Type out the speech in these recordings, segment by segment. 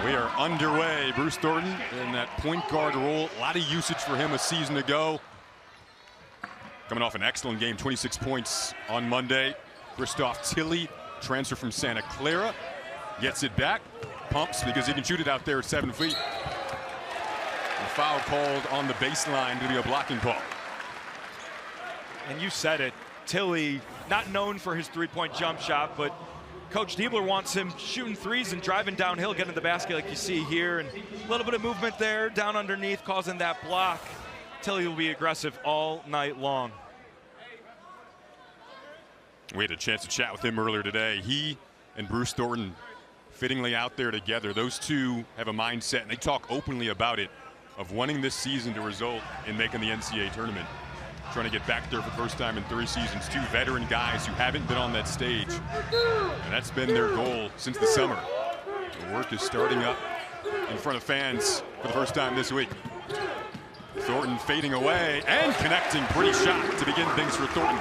We are underway. Bruce Thornton in that point guard role. A lot of usage for him a season ago. Coming off an excellent game, 26 points on Monday. Christoph Tilley, transfer from Santa Clara, gets it back, pumps because he can shoot it out there at 7 feet. A foul called on the baseline to be a blocking call. And you said it, Tilley, not known for his three-point jump shot, but Coach Diebler wants him shooting threes and driving downhill, getting to the basket like you see here. And a little bit of movement there, down underneath, causing that block. Tilley will be aggressive all night long. We had a chance to chat with him earlier today. He and Bruce Thornton fittingly out there together. Those two have a mindset, and they talk openly about it, of wanting this season to result in making the NCAA tournament. Trying to get back there for the first time in 3 seasons. Two veteran guys who haven't been on that stage. And that's been their goal since the summer. The work is starting up in front of fans for the first time this week. Thornton fading away and connecting. Pretty shot to begin things for Thornton.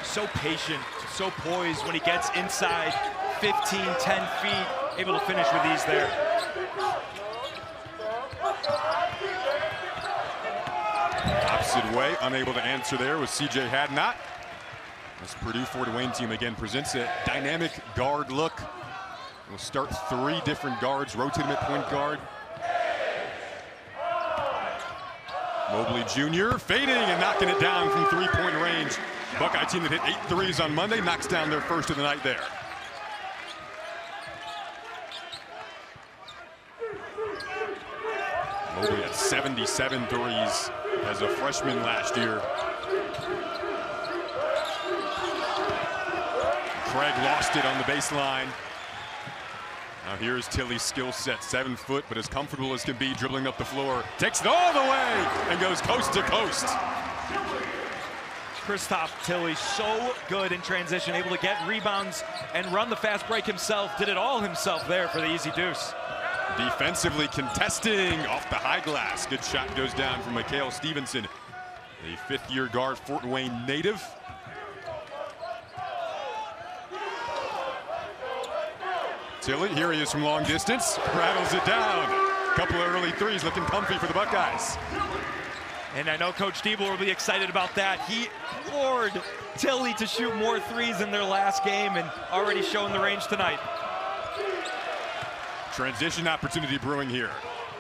So patient, so poised when he gets inside 15, 10 feet, able to finish with ease there. Opposite way, unable to answer there was CJ Hadnot. This Purdue Fort Wayne team again presents a dynamic guard look. We'll start 3 different guards, rotate him at point guard. Mobley Jr. fading and knocking it down from 3-point range. Buckeye team that hit 8 threes on Monday knocks down their first of the night there. Mobley at 77 threes as a freshman last year. Craig lost it on the baseline. Now here's Tilley's skill set, 7 foot, but as comfortable as can be dribbling up the floor. Takes it all the way and goes coast to coast. Christoph Tilley, so good in transition, able to get rebounds and run the fast break himself. Did it all himself there for the easy deuce. Defensively contesting off the high glass. Good shot goes down from Mikhail Stevenson, the 5th-year guard, Fort Wayne native. Tilley, here he is from long distance, rattles it down. Couple of early threes looking comfy for the Buckeyes. And I know Coach Diebler will be excited about that. He implored Tilley to shoot more threes in their last game and already showing the range tonight. Transition opportunity brewing here.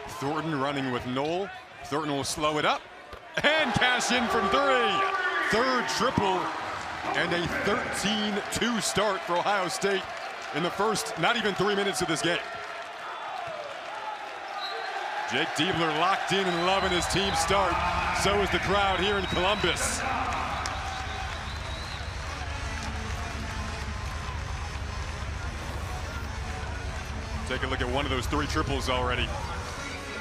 Thornton running with Knoll. Thornton will slow it up and cash in from 3. 3rd triple and a 13-2 start for Ohio State in the first not even 3 minutes of this game. Jake Diebler locked in and loving his team start. So is the crowd here in Columbus. Take a look at one of those 3 triples already.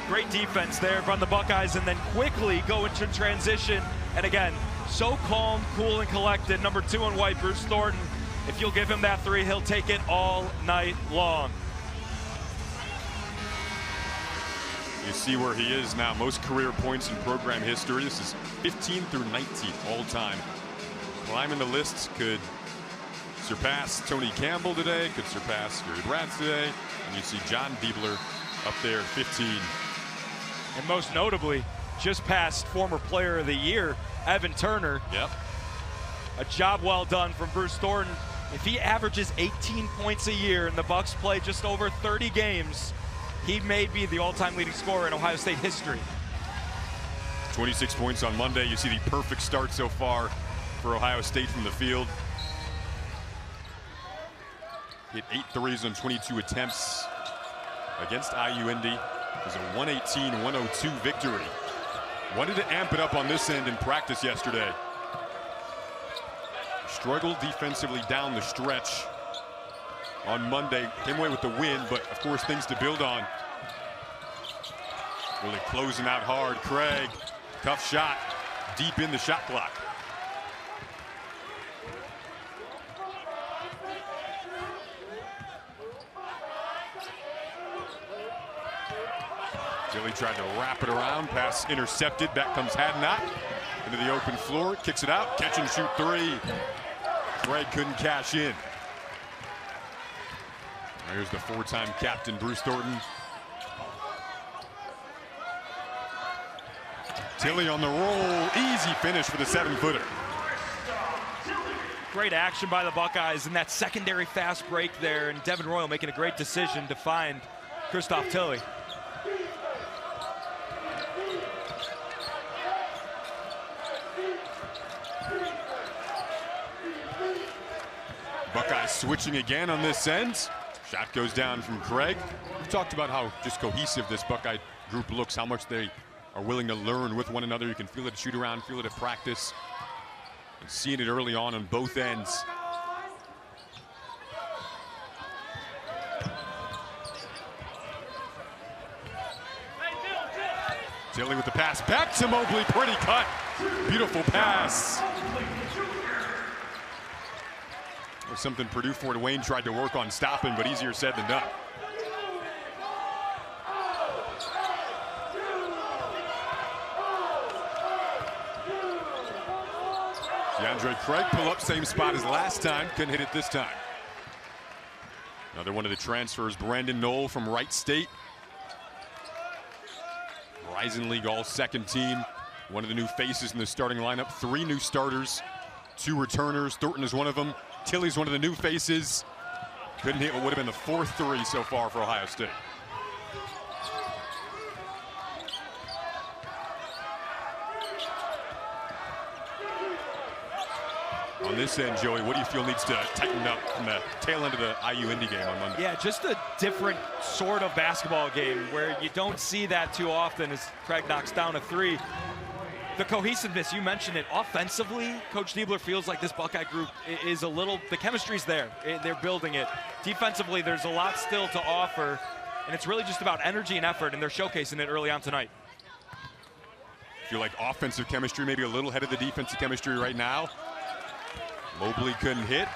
Great defense there from the Buckeyes, and then quickly go into transition. And again, so calm, cool, and collected. Number 2 in white, Bruce Thornton. If you'll give him that 3, he'll take it all night long. You see where he is now. Most career points in program history. This is 15 through 19 all time. Climbing the lists, could surpass Tony Campbell today, could surpass Gary Bratz today. And you see John Diebler up there at 15. And most notably, just past former player of the year, Evan Turner. Yep. A job well done from Bruce Thornton. If he averages 18 points a year and the Bucks play just over 30 games, he may be the all-time leading scorer in Ohio State history. 26 points on Monday. You see the perfect start so far for Ohio State from the field. Hit 8 threes on 22 attempts against IU Indy. It was a 118-102 victory. Wanted to amp it up on this end in practice yesterday. Struggled defensively down the stretch on Monday. Came away with the win, but of course things to build on. Really closing out hard. Craig, tough shot, deep in the shot clock. Tilley tried to wrap it around, pass intercepted. Back comes Hadnot into the open floor, kicks it out, catch and shoot 3. Craig couldn't cash in. Here's the four-time captain, Bruce Thornton. Tilly on the roll, easy finish for the 7-footer. Great action by the Buckeyes in that secondary fast break there, and Devin Royal making a great decision to find Christoph Tilly. Buckeyes switching again on this end. Shot goes down from Craig. We've talked about how just cohesive this Buckeye group looks, how much they are willing to learn with one another. You can feel it at shoot around, feel it at practice. And seeing it early on both ends. Tilly with the pass back to Mobley, pretty cut. Beautiful pass. It was something Purdue Fort Wayne tried to work on stopping, but easier said than done. DeAndre Craig pull up, same spot as last time, couldn't hit it this time. Another one of the transfers, Brandon Knoll from Wright State. Horizon League all-second team. One of the new faces in the starting lineup. 3 new starters, 2 returners. Thornton is one of them. Tilly's one of the new faces. Couldn't hit what would have been the 4th 3 so far for Ohio State. On this end, Joey, what do you feel needs to tighten up from the tail end of the IU Indy game on Monday? Yeah, just a different sort of basketball game where you don't see that too often as Craig knocks down a 3. The cohesiveness, you mentioned it, offensively, Coach Diebler feels like this Buckeye group is a little, the chemistry's there. They're building it. Defensively, there's a lot still to offer, and it's really just about energy and effort, and they're showcasing it early on tonight. Feel like offensive chemistry maybe a little ahead of the defensive chemistry right now. Mobley couldn't hit.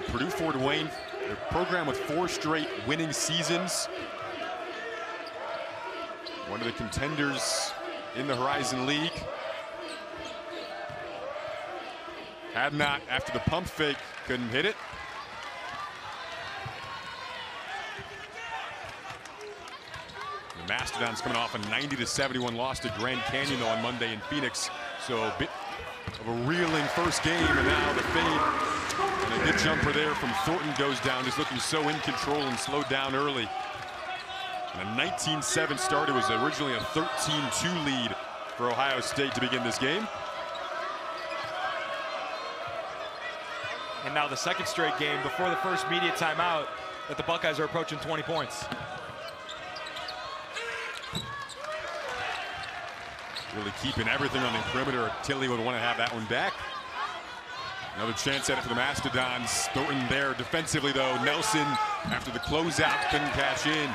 Purdue Fort Wayne, their program with 4 straight winning seasons. One of the contenders in the Horizon League. Had not, after the pump fake, couldn't hit it. The Mastodons coming off a 90-71 loss to Grand Canyon though on Monday in Phoenix. So a bit of a reeling first game, and now the fade. And a good jumper there from Thornton goes down, just looking so in control and slowed down early. And a 19-7 start. It was originally a 13-2 lead for Ohio State to begin this game. And now the second straight game before the first media timeout that the Buckeyes are approaching 20 points. Really keeping everything on the perimeter. Tilly would want to have that one back. Another chance at it for the Mastodons. Thornton there defensively though. Nelson after the closeout couldn't cash in.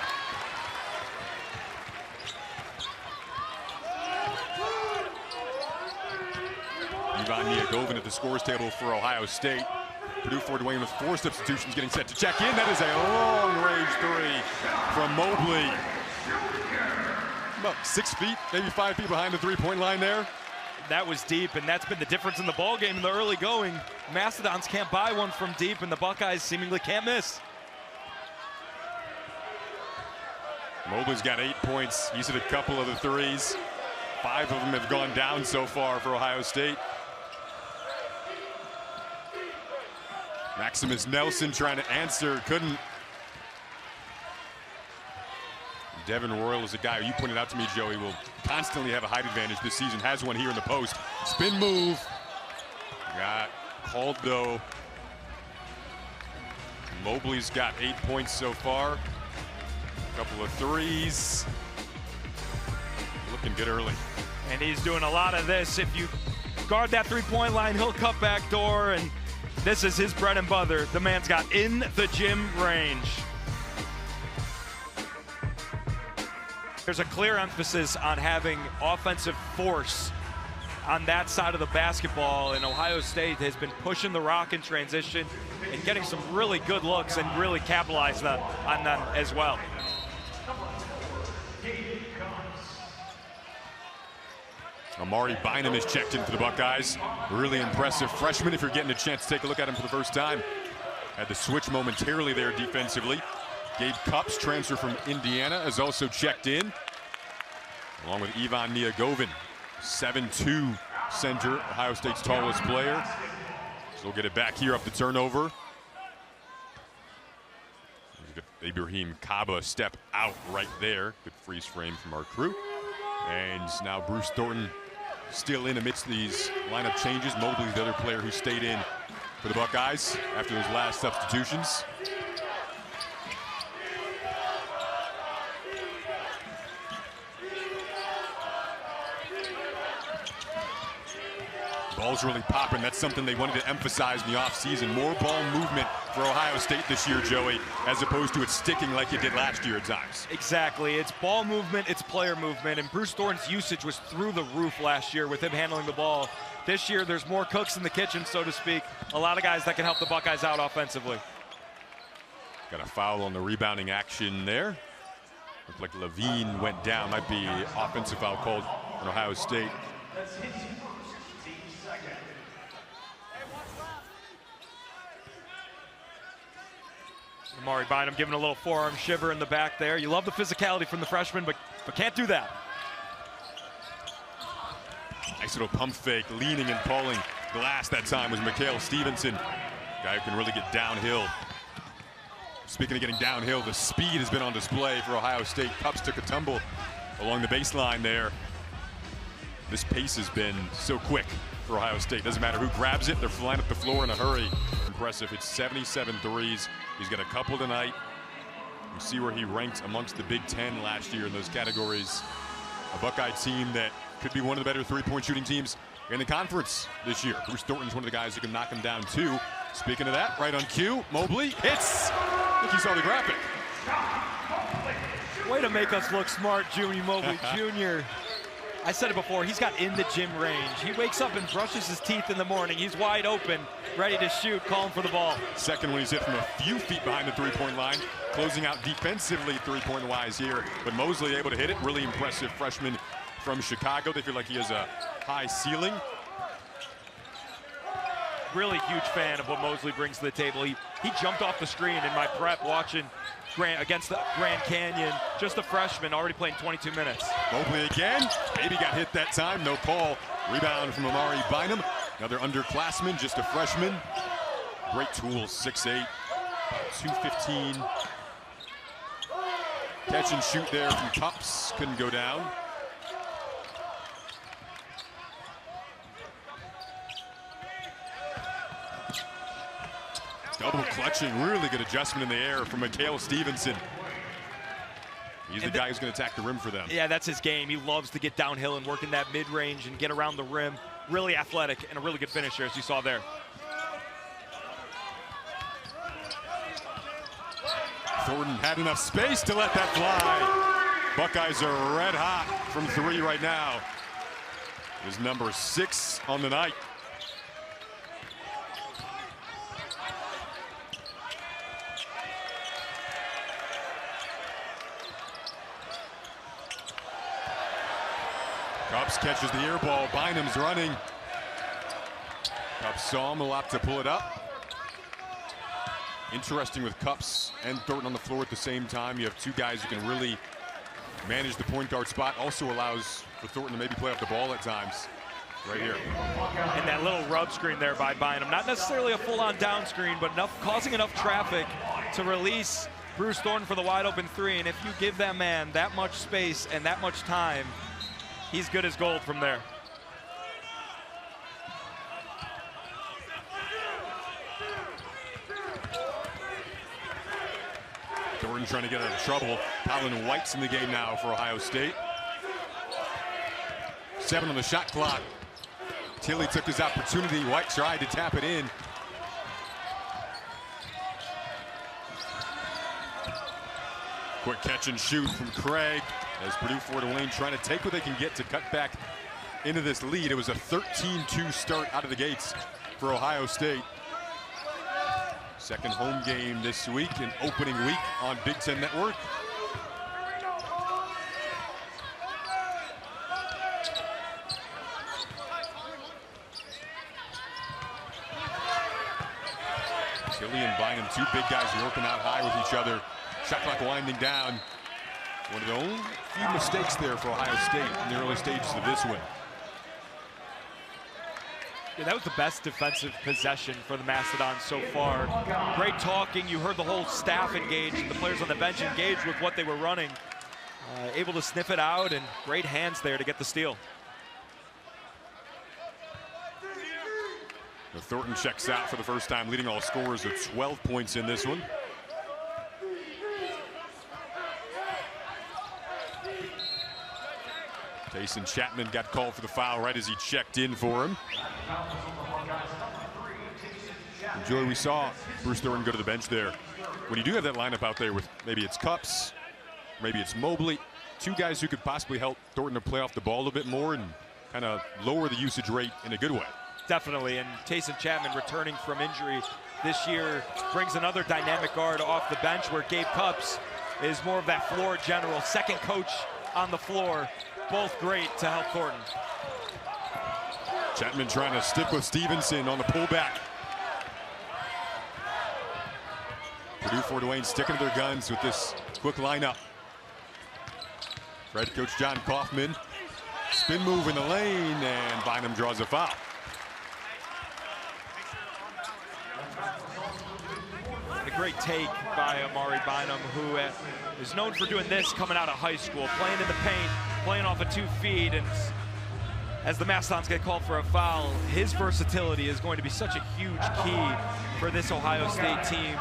Ivan Niagovin at the scores table for Ohio State. Purdue Fort Wayne with 4 substitutions getting set to check in. That is a long-range 3 from Mobley. About 6 feet, maybe 5 feet behind the 3-point line there. That was deep, and that's been the difference in the ball game in the early going. Mastodons can't buy one from deep, and the Buckeyes seemingly can't miss. Mobley's got 8 points. He's hit a couple of the 3s. 5 of them have gone down so far for Ohio State. Maximus Nelson trying to answer, couldn't. Devin Royal is a guy who you pointed out to me, Joey, will constantly have a height advantage this season. Has one here in the post. Spin move. Got called though. Mobley's got 8 points so far. A couple of 3s. Looking good early. And he's doing a lot of this. If you guard that 3-point line, he'll cut back door, and this is his bread and butter. The man's got in the gym range. There's a clear emphasis on having offensive force on that side of the basketball, and Ohio State has been pushing the rock in transition and getting some really good looks and really capitalized on them as well. Amari Bynum is checked in for the Buckeyes. Really impressive freshman if you're getting a chance to take a look at him for the first time. Had the switch momentarily there defensively. Gabe Cupps, transfer from Indiana, has also checked in, along with Ivan Niagovin, 7'2" center, Ohio State's tallest player. So we'll get it back here up the turnover. Ibrahim Kaba step out right there. Good freeze frame from our crew. And now Bruce Thornton still in amidst these lineup changes. Mobley's the other player who stayed in for the Buckeyes after those last substitutions. Ball's really popping. That's something they wanted to emphasize in the offseason. More ball movement for Ohio State this year, Joey, as opposed to it sticking like it did last year at times. Exactly. It's ball movement, it's player movement, and Bruce Thornton's usage was through the roof last year with him handling the ball. This year, there's more cooks in the kitchen, so to speak. A lot of guys that can help the Buckeyes out offensively. Got a foul on the rebounding action there. Looked like Levine went down. Might be offensive foul called on Ohio State. Amari Bynum giving a little forearm shiver in the back there. You love the physicality from the freshman, but can't do that. Nice little pump fake, leaning and pulling glass that time was Mikhail Stevenson. Guy who can really get downhill. Speaking of getting downhill, the speed has been on display for Ohio State. Cupps took a tumble along the baseline there. This pace has been so quick for Ohio State. Doesn't matter who grabs it, they're flying up the floor in a hurry. Impressive. It's 77 threes. He's got a couple tonight. You see where he ranked amongst the Big Ten last year in those categories. A Buckeye team that could be one of the better three-point shooting teams in the conference this year. Bruce Thornton's one of the guys who can knock him down too. Speaking of that, right on cue, Mobley hits. I think you saw the graphic. Way to make us look smart, Junior Mobley Jr. I said it before, he's got in the gym range. He wakes up and brushes his teeth in the morning. He's wide open, ready to shoot, calling for the ball. Second one he's hit from a few feet behind the three-point line. Closing out defensively three-point wise here. But Mosley able to hit it. Really impressive freshman from Chicago. They feel like he has a high ceiling. Really huge fan of what Mosley brings to the table. He jumped off the screen in my prep watching against the Grand Canyon. Just a freshman, already playing 22 minutes. Mobley again. Maybe got hit that time. No call. Rebound from Amari Bynum. Another underclassman, just a freshman. Great tools, 6'8", 215. Catch and shoot there from Cupps. Couldn't go down. Double clutching, really good adjustment in the air from Mikhail Stevenson. He's the guy who's going to attack the rim for them. Yeah, that's his game. He loves to get downhill and work in that mid-range and get around the rim. Really athletic and a really good finisher, as you saw there. Thornton had enough space to let that fly. Buckeyes are red hot from three right now. His number 6 on the night. Cupps catches the air ball. Bynum's running. Cupps saw him, a lot to pull it up. Interesting with Cupps and Thornton on the floor at the same time. You have two guys who can really manage the point guard spot. Also allows for Thornton to maybe play off the ball at times. Right here. And that little rub screen there by Bynum. Not necessarily a full-on down screen, but causing enough traffic to release Bruce Thornton for the wide open three. And if you give that man that much space and that much time, he's good as gold from there. Thornton trying to get out of trouble. Colin White's in the game now for Ohio State. 7 on the shot clock. Tilly took his opportunity. White tried to tap it in. Quick catch and shoot from Craig as Purdue Fort Wayne trying to take what they can get to cut back into this lead. It was a 13-2 start out of the gates for Ohio State. Second home game this week, an opening week on Big Ten Network. Tilly and Bynum two big guys working out high with each other. Shot clock winding down. One of the only few mistakes there for Ohio State in the early stages of this win. Yeah, that was the best defensive possession for the Mastodons so far. Great talking. You heard the whole staff engaged and the players on the bench engaged with what they were running. Able to sniff it out, and great hands there to get the steal. Thornton checks out for the first time, leading all scorers with 12 points in this one. Tyson Chapman got called for the foul right as he checked in for him. And Joey, we saw Bruce Thornton go to the bench there. When you do have that lineup out there with maybe it's Cups, maybe it's Mobley, two guys who could possibly help Thornton to play off the ball a little bit more and kind of lower the usage rate in a good way. Definitely, and Tyson Chapman returning from injury this year brings another dynamic guard off the bench, where Gabe Cups is more of that floor general, second coach on the floor. Both great to help Thornton. Chapman trying to stick with Stevenson on the pullback. Purdue Fort Wayne sticking to their guns with this quick lineup. Head coach John Kaufman, spin move in the lane, and Bynum draws a foul. And a great take by Amari Bynum, who is known for doing this coming out of high school, playing in the paint, playing off of 2 feet, and as the Mastodons get called for a foul, his versatility is going to be such a huge key for this Ohio State team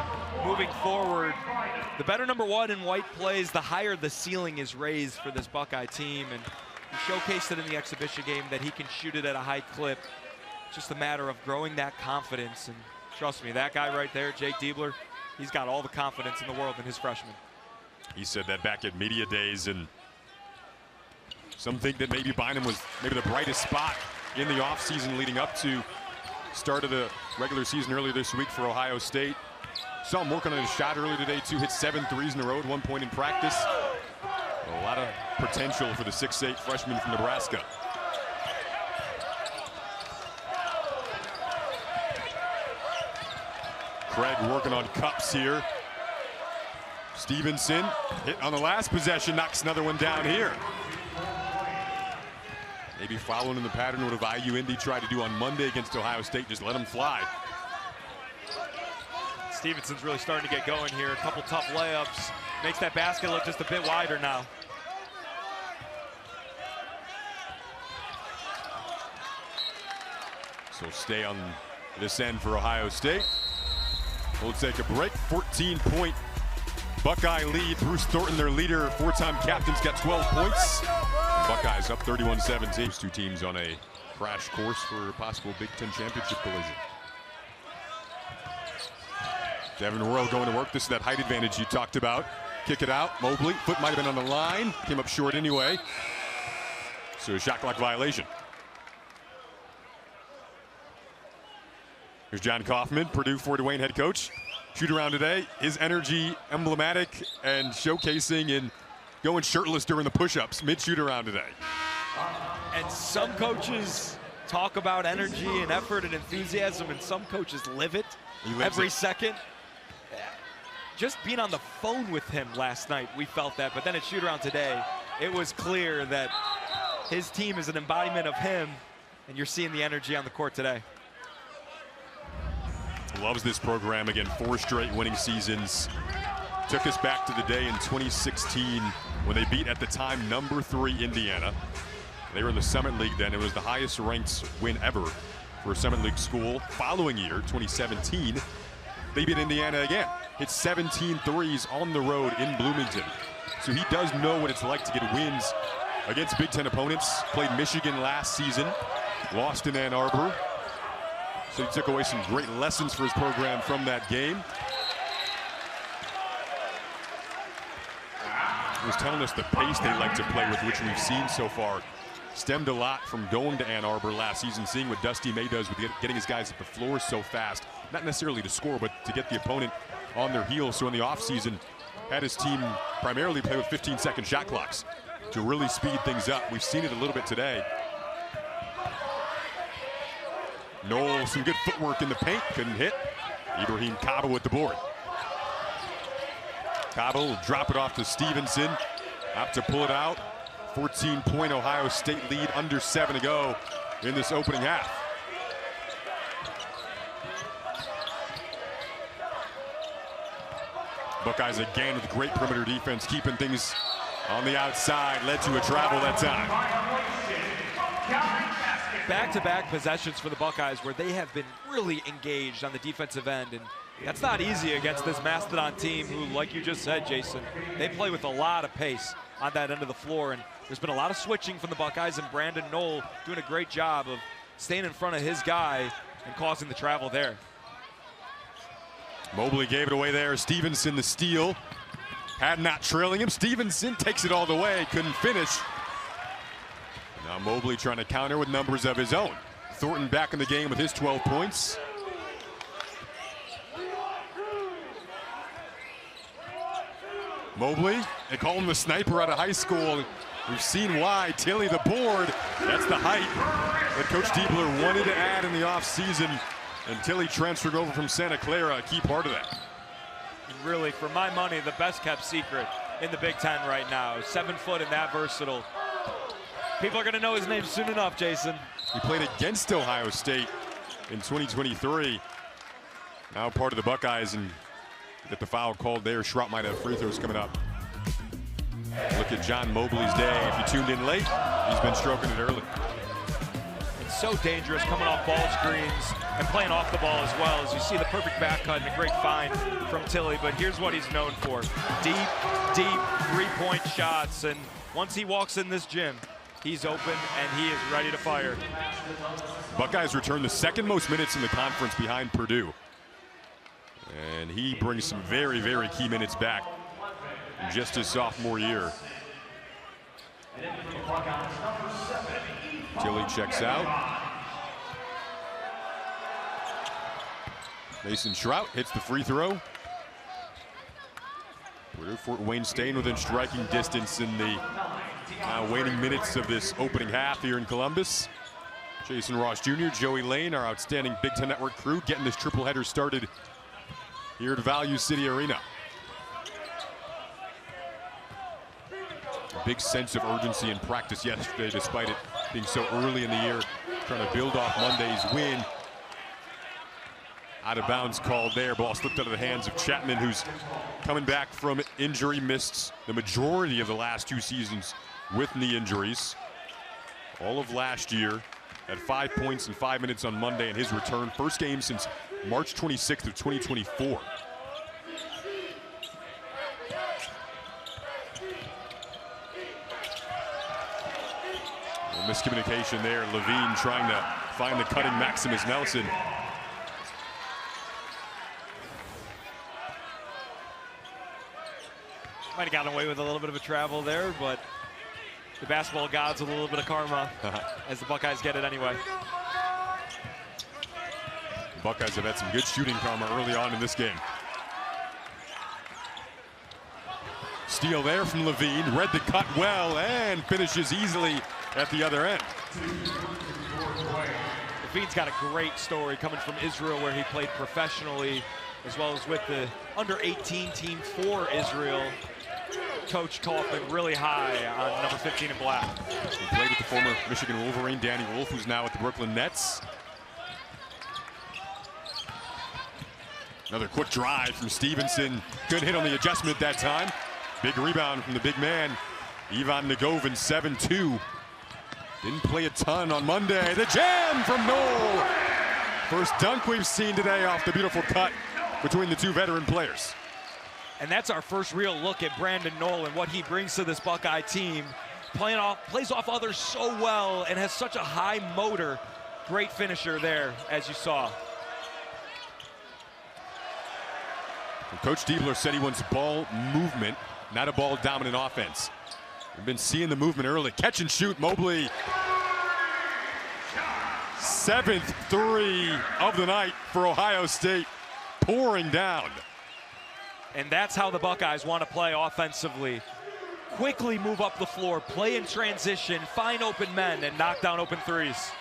moving forward. The better number one in white plays, the higher the ceiling is raised for this Buckeye team, and he showcased it in the exhibition game that he can shoot it at a high clip. Just a matter of growing that confidence, and trust me, that guy right there, Jake Diebler, he's got all the confidence in the world in his freshman. He said that back at media days, and some think that maybe Bynum was maybe the brightest spot in the offseason leading up to start of the regular season earlier this week for Ohio State. Saw him working on his shot earlier today too, hit 7 threes in a row at one point in practice. A lot of potential for the 6'8" freshman from Nebraska. Craig working on Cups here. Stevenson hit on the last possession, knocks another one down here. Maybe following in the pattern of what IU Indy tried to do on Monday against Ohio State, just let them fly. Stevenson's really starting to get going here. A couple tough layups. Makes that basket look just a bit wider now. So stay on this end for Ohio State. We'll take a break. 14-point Buckeye lead. Bruce Thornton, their leader, 4-time captain's got 12 points. Buckeyes up 31-17. These two teams on a crash course for a possible Big Ten championship collision. Devin Royal going to work. This is that height advantage you talked about. Kick it out. Mobley, foot might have been on the line. Came up short anyway. So a shot clock violation. Here's John Kaufman, Purdue Fort Wayne head coach. Shoot around today. His energy emblematic and showcasing and going shirtless during the push-ups mid shoot around today. And some coaches talk about energy and effort and enthusiasm, and some coaches live it every second. Just being on the phone with him last night, we felt that, but then at shoot around today, it was clear that his team is an embodiment of him, and you're seeing the energy on the court today. Loves this program. Again, 4 straight winning seasons. Took us back to the day in 2016 when they beat, at the time, number 3 Indiana. They were in the Summit League then. It was the highest ranked win ever for a Summit League school. Following year, 2017, they beat Indiana again. Hit 17 threes on the road in Bloomington. So he does know what it's like to get wins against Big Ten opponents. Played Michigan last season, lost in Ann Arbor. So he took away some great lessons for his program from that game. He was telling us the pace they like to play with, which we've seen so far, stemmed a lot from going to Ann Arbor last season, seeing what Dusty May does with getting his guys at the floor so fast. Not necessarily to score, but to get the opponent on their heels. So in the offseason, had his team primarily play with 15-second shot clocks to really speed things up. We've seen it a little bit today. Noel, some good footwork in the paint, couldn't hit. Ibrahim Kaba with the board. Cabo will drop it off to Stevenson. Up to pull it out. 14-point Ohio State lead, under 7 to go in this opening half. Buckeyes again with great perimeter defense, keeping things on the outside. Led to a travel that time. Back-to-back possessions for the Buckeyes where they have been really engaged on the defensive end, and that's not easy against this Mastodon team who, like you just said, Jason, they play with a lot of pace on that end of the floor, and there's been a lot of switching from the Buckeyes, and Brandon Knoll doing a great job of staying in front of his guy and causing the travel there. Mobley gave it away there. Stevenson the steal. Had not trailing him. Stevenson takes it all the way, couldn't finish. Now Mobley trying to counter with numbers of his own. Thornton back in the game with his 12 points. Mobley, they call him the sniper out of high school. We've seen why. Tilly the board. That's the height that Coach Diebler wanted to add in the offseason. And Tilly transferred over from Santa Clara, a key part of that. Really, for my money, the best kept secret in the Big Ten right now. 7 foot and that versatile. People are going to know his name soon enough, Jason. He played against Ohio State in 2023. Now part of the Buckeyes, and get the foul called there. Schropp might have free throws coming up. Look at John Mobley's day. If you tuned in late, he's been stroking it early. It's so dangerous coming off ball screens and playing off the ball as well. As you see the perfect back cut and a great find from Tilly. But here's what he's known for. Deep, deep three-point shots. And once he walks in this gym, he's open and he is ready to fire. Buckeyes return the second most minutes in the conference behind Purdue. And he brings some very, very key minutes back in just his sophomore year. Tilly checks out. Mason Schrout hits the free throw. Purdue Fort Wayne staying within striking distance in the waning minutes of this opening half here in Columbus. Jason Ross Jr., Joey Lane, our outstanding Big Ten Network crew, getting this triple header started here at Value City Arena. A big sense of urgency in practice yesterday, despite it being so early in the year, trying to build off Monday's win. Out of bounds called there. Ball slipped out of the hands of Chapman, who's coming back from injury, missed the majority of the last 2 seasons with knee injuries. All of last year, had 5 points in 5 minutes on Monday in his return. First game since March 26th of 2024. Miscommunication there. Levine trying to find the cutting Maximus Nelson. Might have gotten away with a little bit of a travel there, but the basketball gods with a little bit of karma as the Buckeyes get it anyway. The Buckeyes have had some good shooting karma early on in this game. Steal there from Levine, read the cut well and finishes easily at the other end. Levine's got a great story coming from Israel, where he played professionally, as well as with the under-18 team for Israel. Coach Kaufman really high on number 15 in black. He played with the former Michigan Wolverine, Danny Wolf, who's now at the Brooklyn Nets. Another quick drive from Stevenson. Good hit on the adjustment that time. Big rebound from the big man, Ivan Nagovin, 7-2. Didn't play a ton on Monday. The jam from Knoll. First dunk we've seen today off the beautiful cut between the two veteran players. And that's our first real look at Brandon Knoll and what he brings to this Buckeye team. Plays off others so well and has such a high motor. Great finisher there, as you saw. And Coach Diebler said he wants ball movement, not a ball dominant offense. We've been seeing the movement early. Catch and shoot, Mobley. 7th three of the night for Ohio State, pouring down. And that's how the Buckeyes want to play offensively. Quickly move up the floor, play in transition, find open men, and knock down open threes.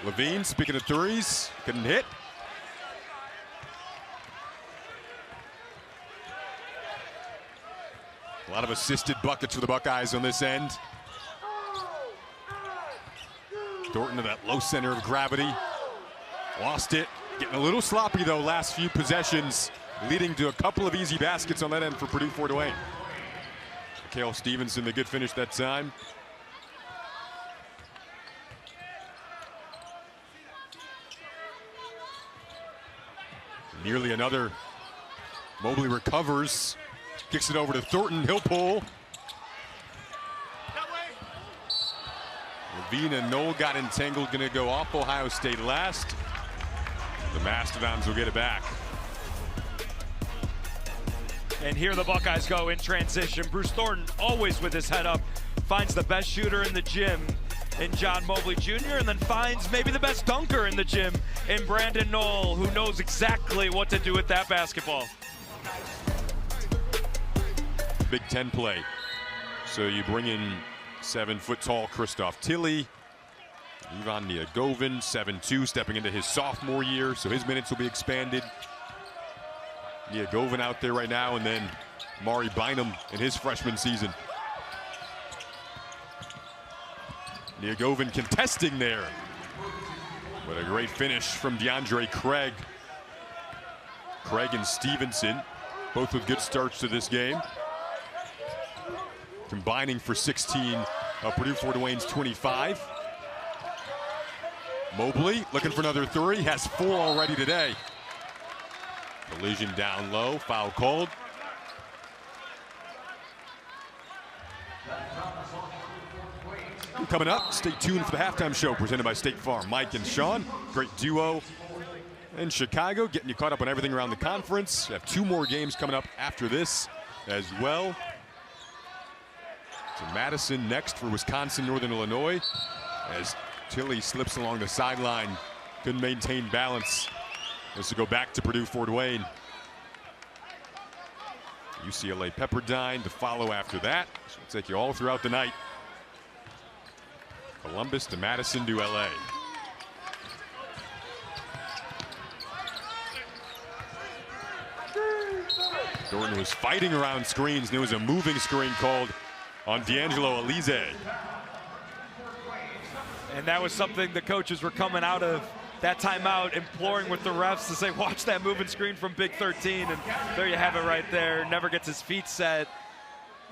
Levine, speaking of threes, couldn't hit. A lot of assisted buckets for the Buckeyes on this end. Thornton to that low center of gravity. Lost it. Getting a little sloppy, though, last few possessions, leading to a couple of easy baskets on that end for Purdue Fort Wayne. Mikhail Stevenson, the good finish that time. Nearly another. Mobley recovers. Kicks it over to Thornton. He'll pull. Levine and Knoll got entangled. Going to go off Ohio State last. The Mastodons will get it back. And here the Buckeyes go in transition. Bruce Thornton, always with his head up, finds the best shooter in the gym in John Mobley Jr. and then finds maybe the best dunker in the gym in Brandon Knoll, who knows exactly what to do with that basketball. Big Ten play. So you bring in 7-foot-tall Christoph Tilley. Ivan Niagovin, 7'2", stepping into his sophomore year, so his minutes will be expanded. Niagovin out there right now, and then Mari Bynum in his freshman season. Niagovin contesting there. What a great finish from DeAndre Craig. Craig and Stevenson, both with good starts to this game. Combining for 16, Purdue Fort Wayne's 25. Mobley looking for another three, has 4 already today. Collision down low, foul called. Coming up, stay tuned for the halftime show presented by State Farm. Mike and Sean, great duo in Chicago, getting you caught up on everything around the conference. We have 2 more games coming up after this as well. So Madison next for Wisconsin, Northern Illinois, as Tilley slips along the sideline, couldn't maintain balance. This will go back to Purdue Fort Wayne. UCLA Pepperdine to follow after that. So we'll take you all throughout the night. Columbus to Madison to LA. Thornton was fighting around screens, and there was a moving screen called on D'Angelo Alize. And that was something the coaches were coming out of that timeout, imploring with the refs to say, watch that moving screen from Big 13. And there you have it right there. Never gets his feet set.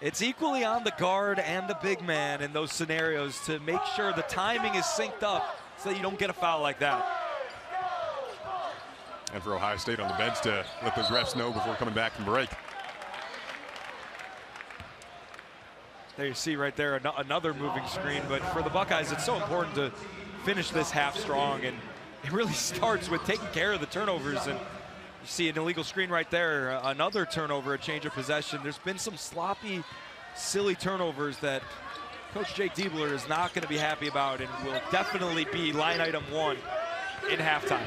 It's equally on the guard and the big man in those scenarios to make sure the timing is synced up so that you don't get a foul like that. And for Ohio State on the bench to let those refs know before coming back from break. There you see right there another moving screen, but for the Buckeyes it's so important to finish this half strong, and it really starts with taking care of the turnovers. And you see an illegal screen right there, another turnover, a change of possession. There's been some sloppy, silly turnovers that Coach Jake Diebler is not going to be happy about, and will definitely be line item 1 in halftime.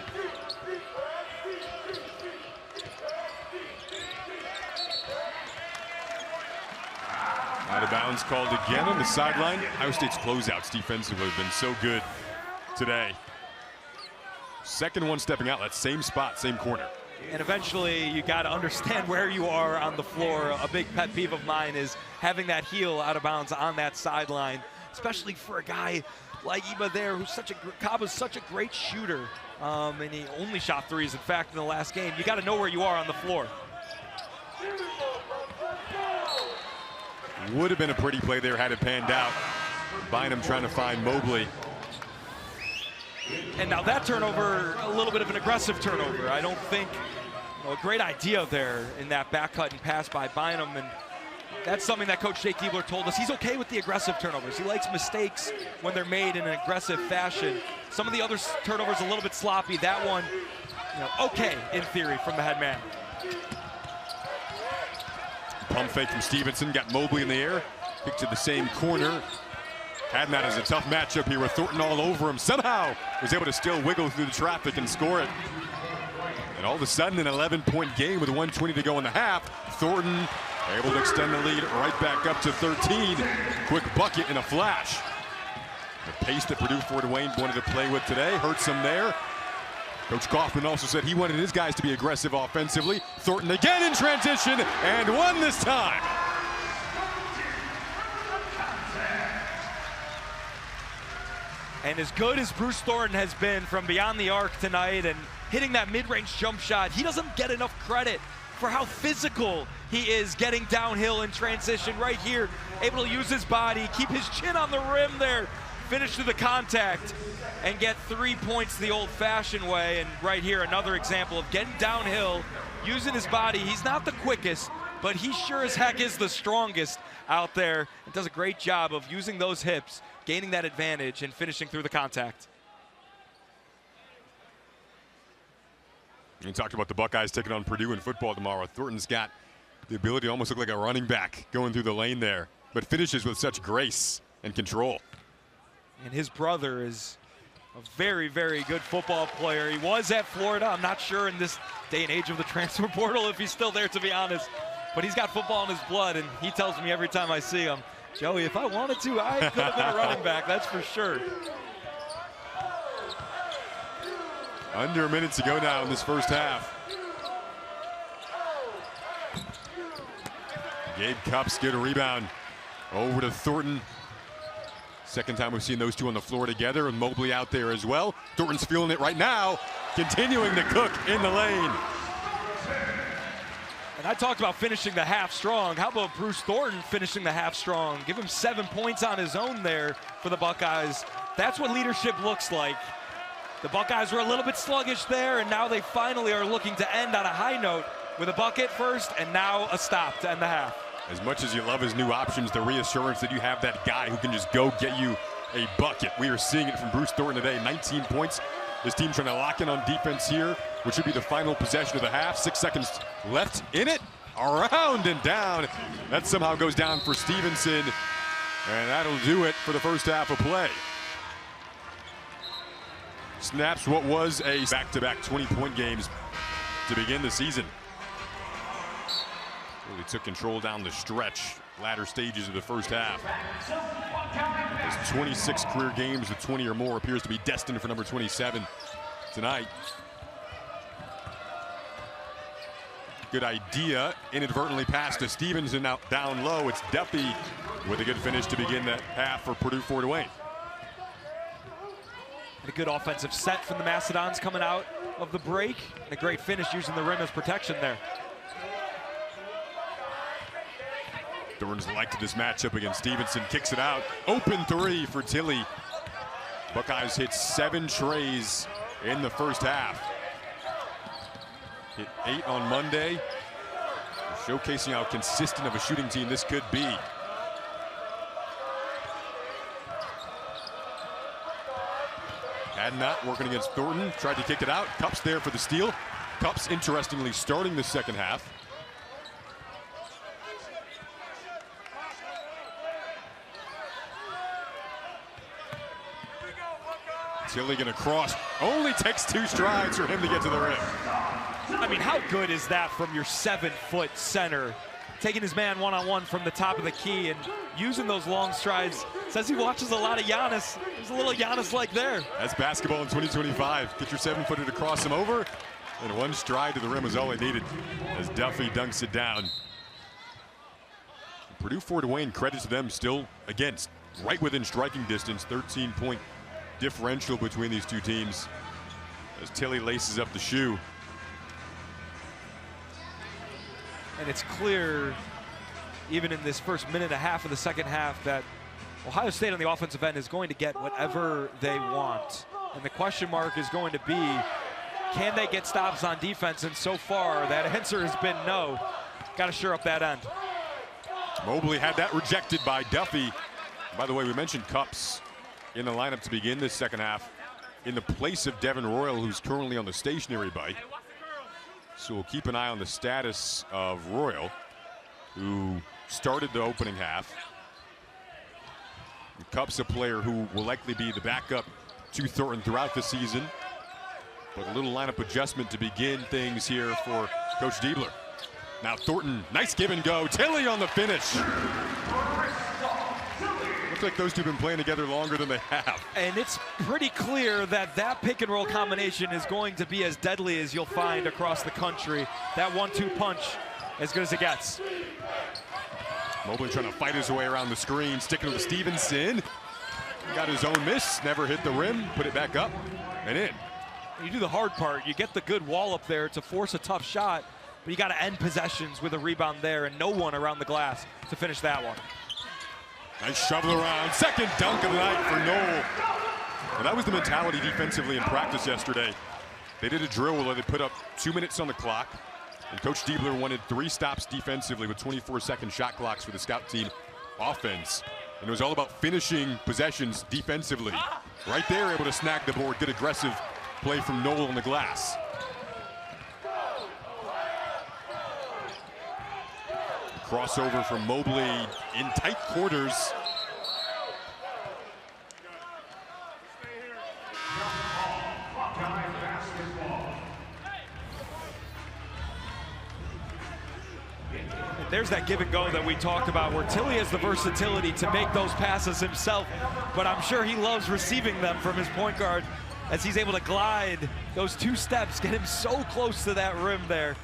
Out of bounds called again on the sideline. Ohio State's closeouts defensively have been so good today. Second one stepping out, that same spot, same corner. And eventually you got to understand where you are on the floor. A big pet peeve of mine is having that heel out of bounds on that sideline, especially for a guy like Iba there, who's Kaba's such a great shooter, and he only shot 3s. In fact, in the last game, you got to know where you are on the floor. Would have been a pretty play there had it panned out. Bynum trying to find Mobley. And now that turnover, a little bit of an aggressive turnover. I don't think, a great idea there in that back cut and pass by Bynum. And that's something that Coach Jake Diebler told us. He's okay with the aggressive turnovers. He likes mistakes when they're made in an aggressive fashion. Some of the other turnovers a little bit sloppy. That one, okay in theory from the head man. Pump fake from Stevenson, got Mobley in the air, kicked to the same corner. Hadnot is a tough matchup here with Thornton all over him. Somehow was able to still wiggle through the traffic and score it. And all of a sudden, an 11-point game with 1:20 to go in the half. Thornton able to extend the lead right back up to 13. Quick bucket in a flash. The pace that Purdue Fort Wayne wanted to play with today hurts him there. Coach Kaufman also said he wanted his guys to be aggressive offensively. Thornton again in transition, and one this time. And as good as Bruce Thornton has been from beyond the arc tonight and hitting that mid-range jump shot, he doesn't get enough credit for how physical he is getting downhill in transition right here. Able to use his body, keep his chin on the rim there, finish through the contact, and get 3 points the old-fashioned way. And right here, another example of getting downhill, using his body. He's not the quickest, but he sure as heck is the strongest out there. And does a great job of using those hips, gaining that advantage, and finishing through the contact. You talked about the Buckeyes taking on Purdue in football tomorrow. Thornton's got the ability to almost look like a running back going through the lane there, but finishes with such grace and control. And his brother is a very, very good football player. He was at Florida. I'm not sure in this day and age of the transfer portal if he's still there, to be honest. But he's got football in his blood, and he tells me every time I see him, Joey, if I wanted to, I could have been a running back, that's for sure. Under a minute to go now in this first half. Gabe Cupps get a rebound over to Thornton. Second time we've seen those two on the floor together, and Mobley out there as well. Thornton's feeling it right now, continuing to cook in the lane. And I talked about finishing the half strong. How about Bruce Thornton finishing the half strong? Give him 7 points on his own there for the Buckeyes. That's what leadership looks like. The Buckeyes were a little bit sluggish there, and now they finally are looking to end on a high note with a bucket first and now a stop to end the half. As much as you love his new options, the reassurance that you have that guy who can just go get you a bucket. We are seeing it from Bruce Thornton today, 19 points. His team trying to lock in on defense here, which should be the final possession of the half. 6 seconds left in it, around and down. That somehow goes down for Stevenson, and that'll do it for the first half of play. Snaps what was a back-to-back 20-point games to begin the season. Really took control down the stretch, latter stages of the first half. His 26 career games with 20 or more appears to be destined for number 27 tonight. Good idea, inadvertently passed to Stevenson out down low. It's Duffy with a good finish to begin the half for Purdue Fort Wayne. And a good offensive set from the Macedons coming out of the break. And a great finish using the rim as protection there. Thorns liked this matchup against Stevenson, kicks it out. Open three for Tilly. Buckeyes hit 7 trays in the first half. Hit 8 on Monday, showcasing how consistent of a shooting team this could be. Had not working against Thornton, tried to kick it out. Cupps there for the steal. Cupps, interestingly, starting the second half. Tilly gonna cross. Only takes 2 strides for him to get to the rim. I mean, how good is that from your 7-foot center? Taking his man one-on-one from the top of the key and using those long strides. Says he watches a lot of Giannis. There's a little Giannis-like there. That's basketball in 2025. Get your 7-footer to cross him over, and 1 stride to the rim is all he needed as Duffy dunks it down. Purdue Fort Wayne, credit to them, still, again, right within striking distance, 13-point differential between these two teams as Tilly laces up the shoe. And it's clear, even in this first minute and a half of the second half, that Ohio State on the offensive end is going to get whatever they want. And the question mark is going to be, can they get stops on defense? And so far, that answer has been no. Got to shore up that end. Mobley had that rejected by Duffy. By the way, we mentioned Cupps in the lineup to begin this second half in the place of Devin Royal, who's currently on the stationary bike. So we'll keep an eye on the status of Royal, who started the opening half. Cupps, a player who will likely be the backup to Thornton throughout the season. But a little lineup adjustment to begin things here for Coach Diebler. Now Thornton, nice give and go. Tilly on the finish. Looks like those two have been playing together longer than they have. And it's pretty clear that that pick and roll combination is going to be as deadly as you'll find across the country. That 1-2 punch, as good as it gets. Mobley trying to fight his way around the screen, sticking with Stevenson. Got his own miss, never hit the rim, put it back up and in. You do the hard part. You get the good wall up there to force a tough shot, but you got to end possessions with a rebound there and no one around the glass to finish that one. Nice shovel around. Second dunk of the night for Noel. Well, that was the mentality defensively in practice yesterday. They did a drill where they put up 2 minutes on the clock, and Coach Diebler wanted 3 stops defensively with 24-second shot clocks for the scout team offense. And it was all about finishing possessions defensively. Right there, able to snag the board. Good aggressive play from Noel on the glass. Crossover from Mobley in tight quarters. There's that give and go that we talked about where Tilly has the versatility to make those passes himself, but I'm sure he loves receiving them from his point guard as he's able to glide those 2 steps, get him so close to that rim there.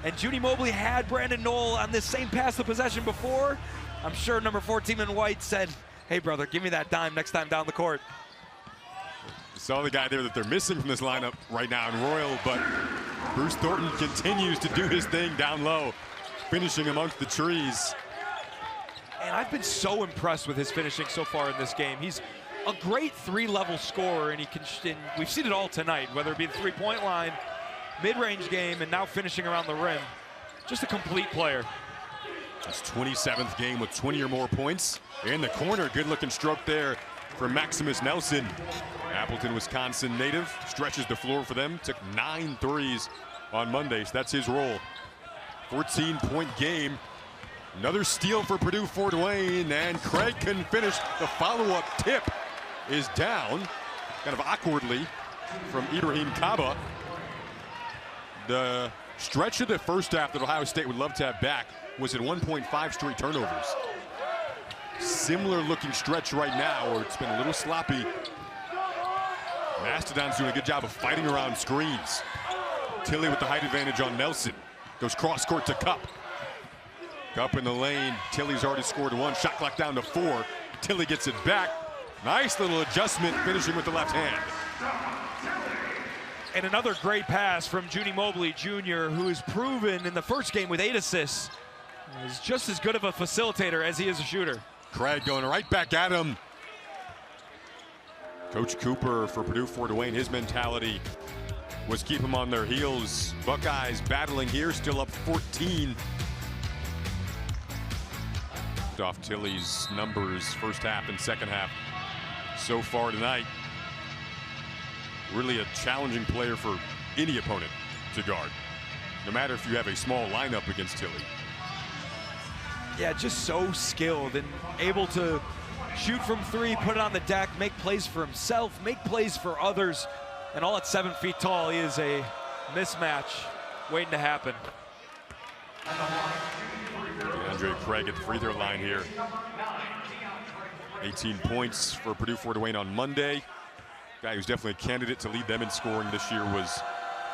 And Junie Mobley had Brandon Noel on this same pass of possession before. I'm sure number 14 in white said, hey brother, give me that dime next time down the court. You saw the guy there that they're missing from this lineup right now in Royal, but Bruce Thornton continues to do his thing down low, finishing amongst the trees. And I've been so impressed with his finishing so far in this game. He's a great 3-level scorer, and we've seen it all tonight, whether it be the 3-point line, mid-range game, and now finishing around the rim. Just a complete player. His 27th game with 20 or more points. In the corner, good-looking stroke there for Maximus Nelson. Appleton, Wisconsin native, stretches the floor for them. Took 9 threes on Monday, so that's his role. 14-point game. Another steal for Purdue Fort Wayne, and Craig can finish. The follow-up tip is down, kind of awkwardly, from Ibrahim Kaba. The stretch of the first half that Ohio State would love to have back was at 1.5 straight turnovers. Similar looking stretch right now where it's been a little sloppy. Mastodon's doing a good job of fighting around screens. Tilly with the height advantage on Nelson. Goes cross court to Cup. Cup in the lane. Tilly's already scored 1. Shot clock down to 4. Tilly gets it back. Nice little adjustment, finishing with the left hand. And another great pass from Junie Mobley Jr., who is proven in the first game with 8 assists. Is just as good of a facilitator as he is a shooter. Craig going right back at him. Coach Cooper for Purdue Fort Wayne, his mentality was keep them on their heels. Buckeyes battling here, still up 14. Off Tilly's numbers first half and second half so far tonight. Really a challenging player for any opponent to guard, no matter if you have a small lineup against Tilly. Yeah, just so skilled and able to shoot from 3, put it on the deck, make plays for himself, make plays for others, and all at 7 feet tall. He is a mismatch waiting to happen. DeAndre Craig at the free throw line here. 18 points for Purdue Fort Wayne on Monday. Guy who's definitely a candidate to lead them in scoring this year was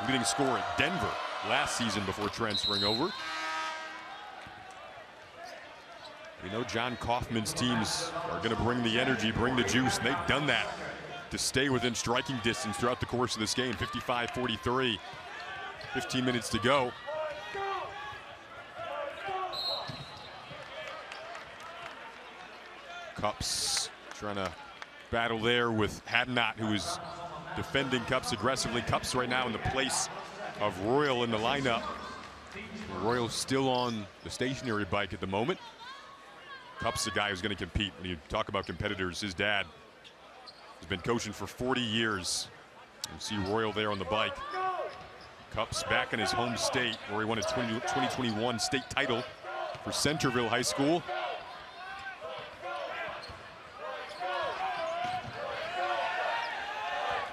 leading scorer at Denver last season before transferring over. We know John Kaufman's teams are going to bring the energy, bring the juice, and they've done that to stay within striking distance throughout the course of this game. 55-43, 15 minutes to go. Cups trying to battle there with Hadnot, who is defending Cups aggressively. Cups right now in the place of Royal in the lineup. Royal still on the stationary bike at the moment. Cups, a guy who's going to compete. When you talk about competitors, his dad has been coaching for 40 years. You see Royal there on the bike. Cups back in his home state where he won his 2021 state title for Centerville High School.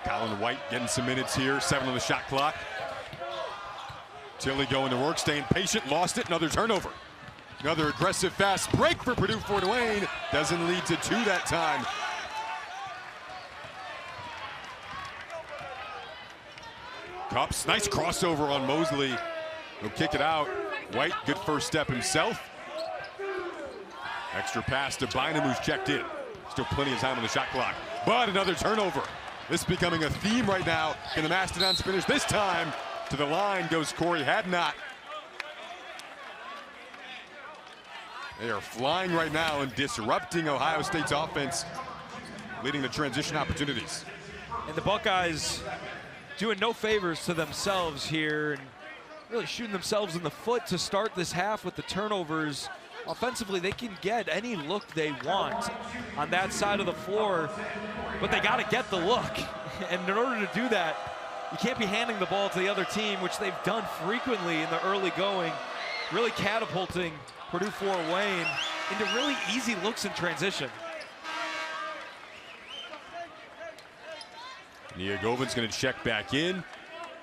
Colin White getting some minutes here, 7 on the shot clock. Tilly going to work, staying patient, lost it, another turnover. Another aggressive fast break for Purdue Fort Wayne. Doesn't lead to 2 that time. Cups, nice crossover on Mosley. He'll kick it out. White, good first step himself. Extra pass to Bynum, who's checked in. Still plenty of time on the shot clock. But another turnover. This is becoming a theme right now. Can the Mastodons finish this time? To the line goes Corey Hadnot. They are flying right now and disrupting Ohio State's offense, leading to transition opportunities. And the Buckeyes doing no favors to themselves here and really shooting themselves in the foot to start this half with the turnovers. Offensively, they can get any look they want on that side of the floor, but they got to get the look. And in order to do that, you can't be handing the ball to the other team, which they've done frequently in the early going, really catapulting Purdue Fort Wayne into really easy looks in transition. Niagovin's going to check back in,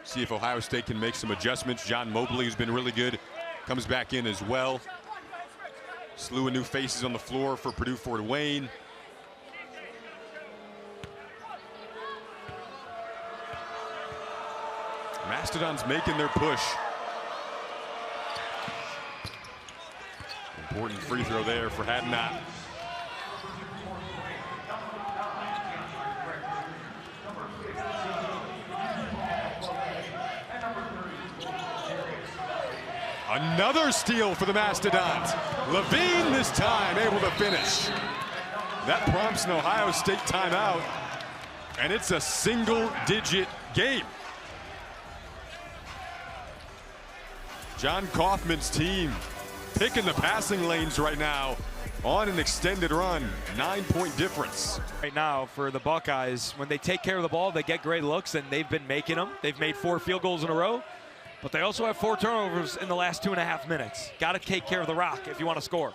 see if Ohio State can make some adjustments. John Mobley, who's been really good, comes back in as well. Slew of new faces on the floor for Purdue Fort Wayne. Mastodons making their push. Important free throw there for Hadnot. Another steal for the Mastodons. Levine this time able to finish. That prompts an Ohio State timeout, and it's a single-digit game. John Kaufman's team picking the passing lanes right now on an extended run. 9-point difference. Right now for the Buckeyes, when they take care of the ball, they get great looks, and they've been making them. They've made 4 field goals in a row. But they also have 4 turnovers in the last 2.5 minutes. Got to take care of the rock if you want to score.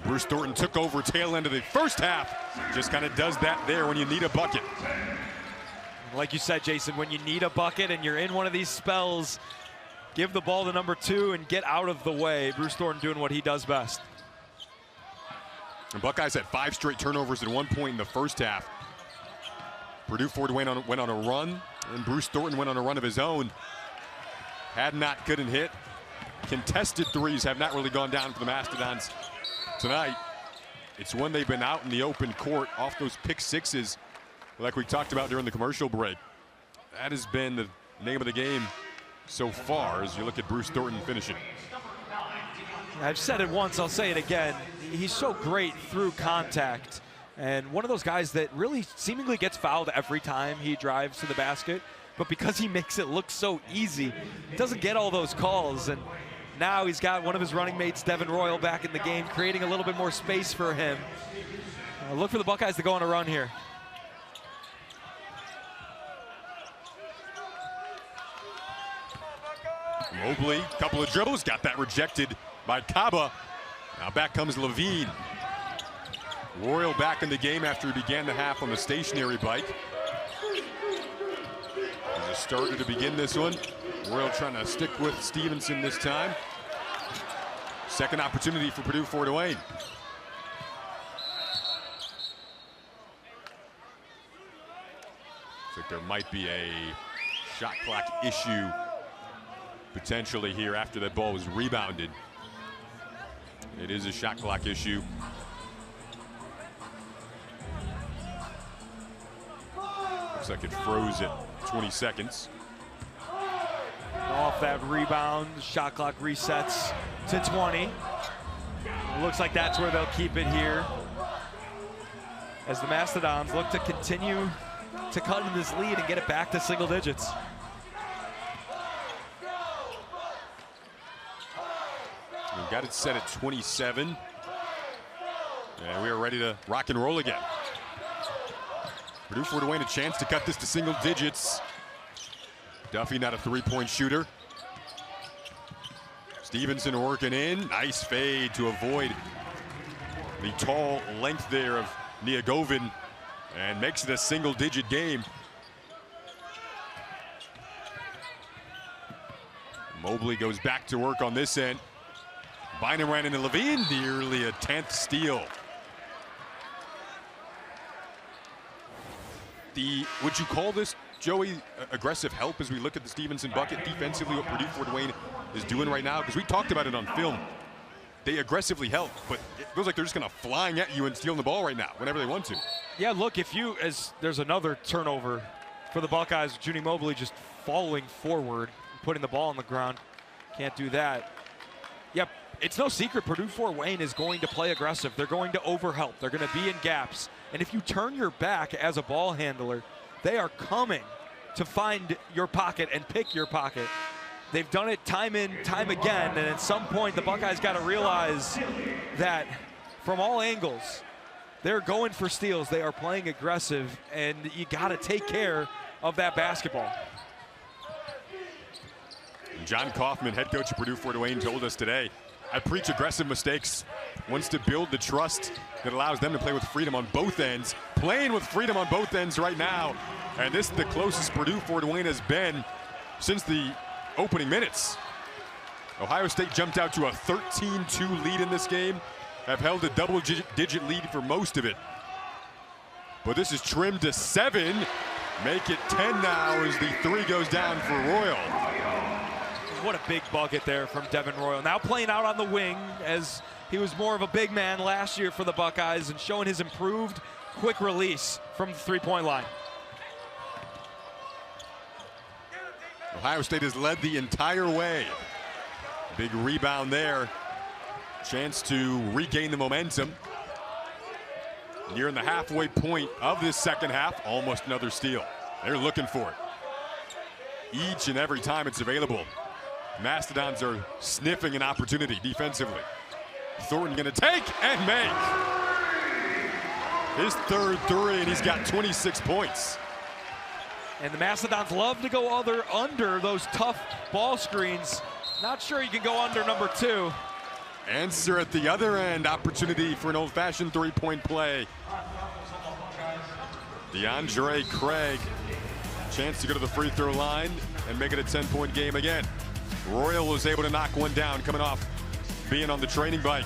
Bruce Thornton took over tail end of the first half. Just kind of does that there when you need a bucket. Like you said, Jason, when you need a bucket and you're in one of these spells, give the ball to number 2 and get out of the way. Bruce Thornton doing what he does best. And Buckeyes had 5 straight turnovers at one point in the first half. Purdue Fort Wayne went on a run, and Bruce Thornton went on a run of his own. Hadnot couldn't hit. Contested threes have not really gone down for the Mastodons tonight. It's when they've been out in the open court off those pick sixes, like we talked about during the commercial break. That has been the name of the game so far as you look at Bruce Thornton finishing. I've said it once, I'll say it again. He's so great through contact. And one of those guys that really seemingly gets fouled every time he drives to the basket. But because he makes it look so easy, doesn't get all those calls. And now he's got one of his running mates, Devin Royal, back in the game, creating a little bit more space for him. Look for the Buckeyes to go on a run here. Mobley, couple of dribbles, got that rejected by Kaba. Now back comes Levine. Royal back in the game after he began the half on the stationary bike. He's a starter to begin this one. Royal trying to stick with Stevenson this time. Second opportunity for Purdue Fort Wayne. Looks like there might be a shot clock issue potentially here after that ball was rebounded. It is a shot clock issue. Looks like it froze at 20 seconds. Off that rebound, shot clock resets to 20. Looks like that's where they'll keep it here, as the Mastodons look to continue to cut in this lead and get it back to single digits. We've got it set at 27. And we are ready to rock and roll again. Purdue Fort Wayne a chance to cut this to single digits. Duffy not a three-point shooter. Stevenson working in. Nice fade to avoid the tall length there of Niagovin, and makes it a single-digit game. Mobley goes back to work on this end. Bynum ran into Levine, nearly a 10th steal. Would you call this, Joey, aggressive help as we look at the Stevenson bucket defensively, what Purdue Fort Wayne is doing right now? Because we talked about it on film. they aggressively help, but it feels like they're just kind of flying at you and stealing the ball right now whenever they want to. Yeah, look, there's another turnover for the Buckeyes. Junie Mobley just falling forward, putting the ball on the ground. Can't do that. Yep, it's no secret Purdue Fort Wayne is going to play aggressive. They're going to overhelp. They're going to be in gaps. And if you turn your back as a ball handler, they are coming to find your pocket and pick your pocket. They've done it time and time again, and at some point the Buckeyes got to realize that from all angles, they're going for steals. They are playing aggressive, and you got to take care of that basketball. John Kaufman, head coach of Purdue Fort Wayne, told us today, I preach aggressive mistakes, wants to build the trust that allows them to play with freedom on both ends. Playing with freedom on both ends right now, and this is the closest Purdue Fort Wayne has been since the opening minutes. Ohio State jumped out to a 13-2 lead in this game, have held a double-digit lead for most of it. But this is trimmed to 7, make it 10 now as the 3 goes down for Royal. What a big bucket there from Devin Royal. Now playing out on the wing, as he was more of a big man last year for the Buckeyes, and showing his improved quick release from the three-point line. Ohio State has led the entire way. Big rebound there. Chance to regain the momentum. Nearing the halfway point of this second half, almost another steal. They're looking for it each and every time it's available. Mastodons are sniffing an opportunity defensively. Thornton gonna take and make his third 3, and he's got 26 points. And the Mastodons love to go under those tough ball screens. Not sure you can go under number 2. Answer at the other end, opportunity for an old-fashioned three-point play. DeAndre Craig, chance to go to the free throw line and make it a 10-point game again. Royal was able to knock one down coming off being on the training bike.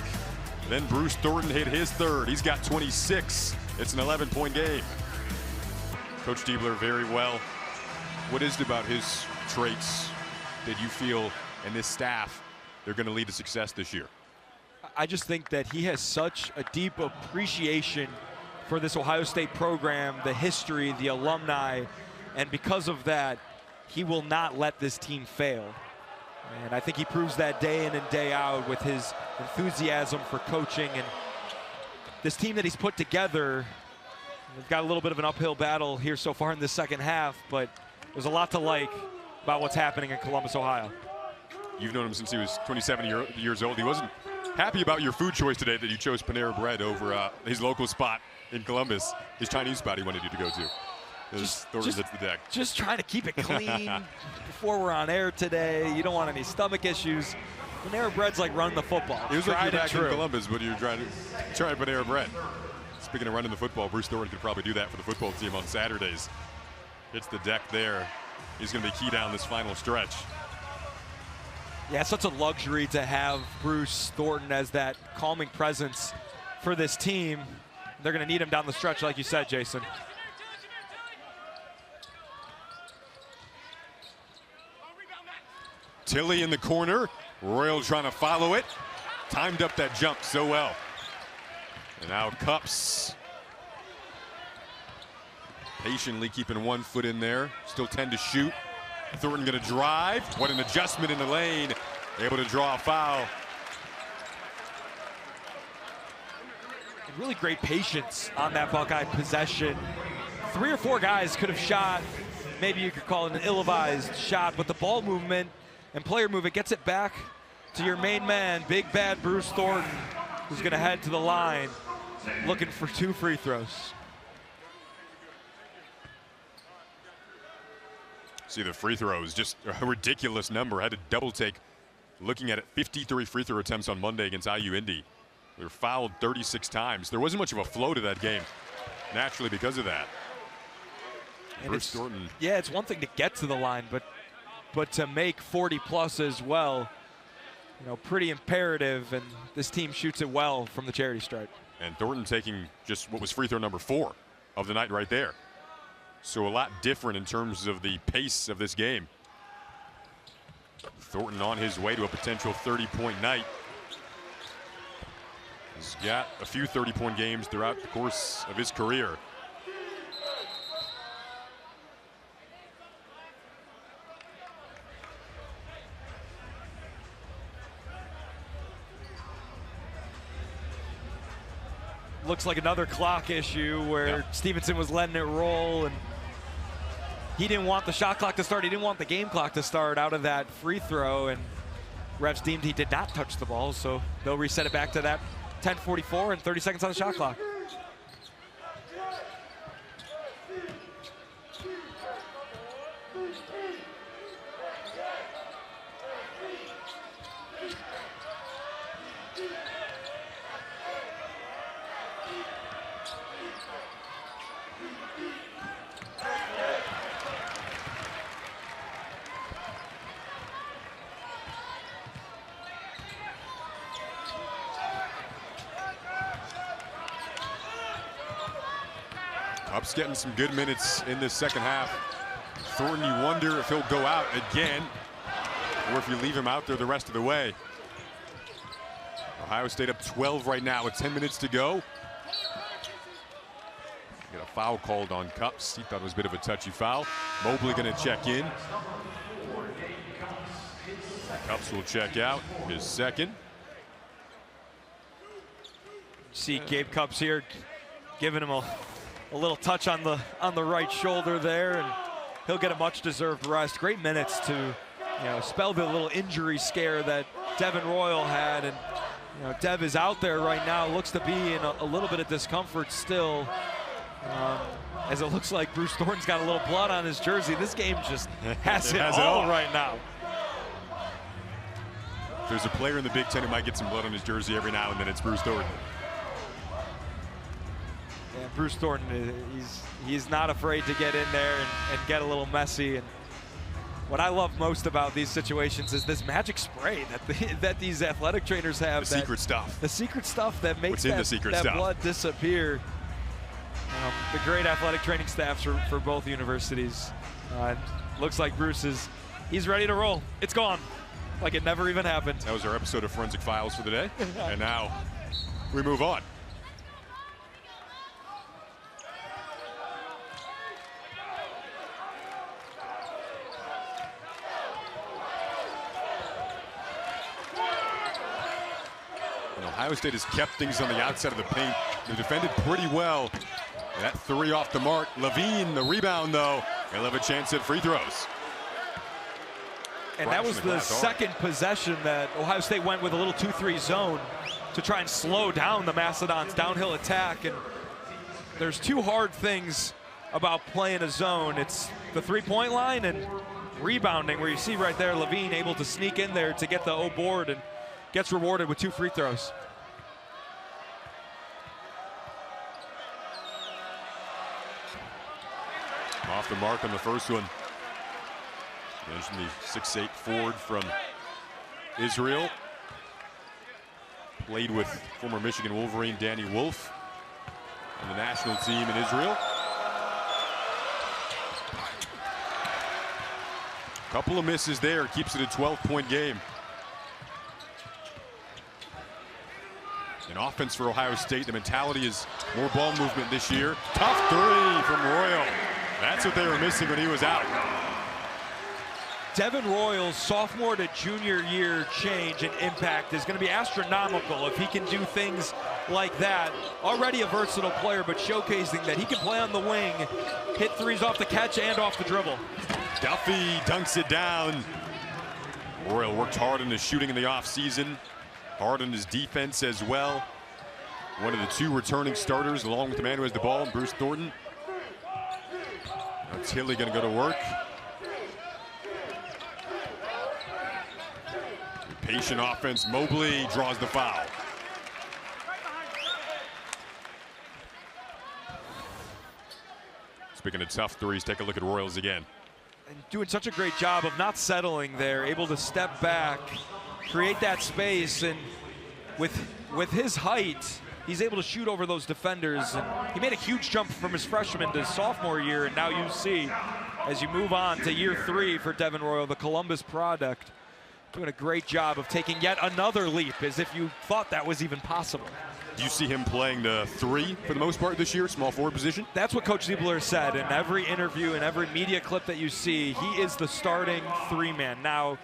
Then Bruce Thornton hit his third. He's got 26. It's an 11-point game. Coach Diebler very well. What is it about his traits that you feel and this staff they're going to lead to success this year? I just think that he has such a deep appreciation for this Ohio State program, the history, the alumni, and because of that, he will not let this team fail. And I think he proves that day in and day out with his enthusiasm for coaching. And this team that he's put together, they've got a little bit of an uphill battle here so far in the second half, but there's a lot to like about what's happening in Columbus, Ohio. You've known him since he was 27 years old. He wasn't happy about your food choice today that you chose Panera Bread over his local spot in Columbus, his Chinese spot he wanted you to go to. Thornton hits the deck. Just trying to keep it clean before we're on air today. You don't want any stomach issues. Panera Bread's like running the football. It was like you're back in Columbus, but you're trying Panera Bread. Speaking of running the football, Bruce Thornton could probably do that for the football team on Saturdays. Hits the deck there. He's going to be key down this final stretch. Yeah, it's such a luxury to have Bruce Thornton as that calming presence for this team. They're going to need him down the stretch, like you said, Jason. Tilly in the corner. Royal trying to follow it. Timed up that jump so well. And now Cups patiently keeping one foot in there. Still 10 to shoot. Thornton going to drive. What an adjustment in the lane. Able to draw a foul. And really great patience on that Buckeye possession. 3 or 4 guys could have shot. Maybe you could call it an ill-advised shot, but the ball movement and player movement gets it back to your main man, big bad Bruce Thornton, who's going to head to the line looking for 2 free throws. See the free throws, just a ridiculous number. I had to double take looking at it. 53 free throw attempts on Monday against IU Indy. They were fouled 36 times. There wasn't much of a flow to that game, naturally, because of that. And Bruce Thornton. Yeah, it's one thing to get to the line, but to make 40 plus as well, you know, pretty imperative, and this team shoots it well from the charity stripe. And Thornton taking just what was free throw number 4 of the night right there. So a lot different in terms of the pace of this game. Thornton on his way to a potential 30-point night. He's got a few 30-point games throughout the course of his career. Looks like another clock issue where Stevenson was letting it roll, and he didn't want the shot clock to start. He didn't want the game clock to start out of that free throw, and refs deemed he did not touch the ball, so they'll reset it back to that 10:44 and 30 seconds on the shot clock. Cup's getting some good minutes in this second half. Thornton, you wonder if he'll go out again or if you leave him out there the rest of the way. Ohio State up 12 right now with 10 minutes to go. Get a foul called on Cups. He thought it was a bit of a touchy foul. Mobley going to check in. Cups will check out his second. See Gabe Cups here giving him a little touch on the right shoulder there, and he'll get a much-deserved rest. Great minutes to, spell the little injury scare that Devin Royal had, and Dev is out there right now. Looks to be in a little bit of discomfort still, as it looks like Bruce Thornton's got a little blood on his jersey. This game just has it all right now. If there's a player in the Big Ten who might get some blood on his jersey every now and then, it's Bruce Thornton. Yeah, Bruce Thornton, he's not afraid to get in there and get a little messy. And what I love most about these situations is this magic spray that these athletic trainers have. The secret stuff. The secret stuff that makes that stuff? Blood disappear. The great athletic training staffs for both universities. Looks like Bruce he's ready to roll. It's gone, like it never even happened. That was our episode of Forensic Files for the day. And now we move on. Ohio State has kept things on the outside of the paint. They defended pretty well. That three off the mark. Levine, the rebound, though. They'll have a chance at free throws. And that was the second possession that Ohio State went with a little 2-3 zone to try and slow down the Mastodons' downhill attack. And there's two hard things about playing a zone. It's the three-point line and rebounding, where you see right there Levine able to sneak in there to get the O board and gets rewarded with 2 free throws. Off the mark on the first one. Mentioned the 6'8" forward from Israel. Played with former Michigan Wolverine Danny Wolf on the national team in Israel. Couple of misses there, keeps it a 12-point game. In offense for Ohio State, the mentality is more ball movement this year. Tough three from Royal. That's what they were missing when he was out. Devin Royal's sophomore to junior year change and impact is going to be astronomical if he can do things like that. Already a versatile player, but showcasing that he can play on the wing, hit threes off the catch and off the dribble. Duffy dunks it down. Royal worked hard on his shooting in the offseason, hard on his defense as well. One of the 2 returning starters, along with the man who has the ball, Bruce Thornton. Now Tilly going to go to work. Patient offense. Mobley draws the foul. Speaking of tough threes, take a look at Royals again. And doing such a great job of not settling there, able to step back, create that space, and with his height, he's able to shoot over those defenders. And he made a huge jump from his freshman to his sophomore year, and now you see, as you move on to year 3 for Devin Royal, the Columbus product, doing a great job of taking yet another leap, as if you thought that was even possible. Do you see him playing the 3 for the most part this year, small forward position? That's what Coach Diebler said in every interview and every media clip that you see. He is the starting 3-man. Now,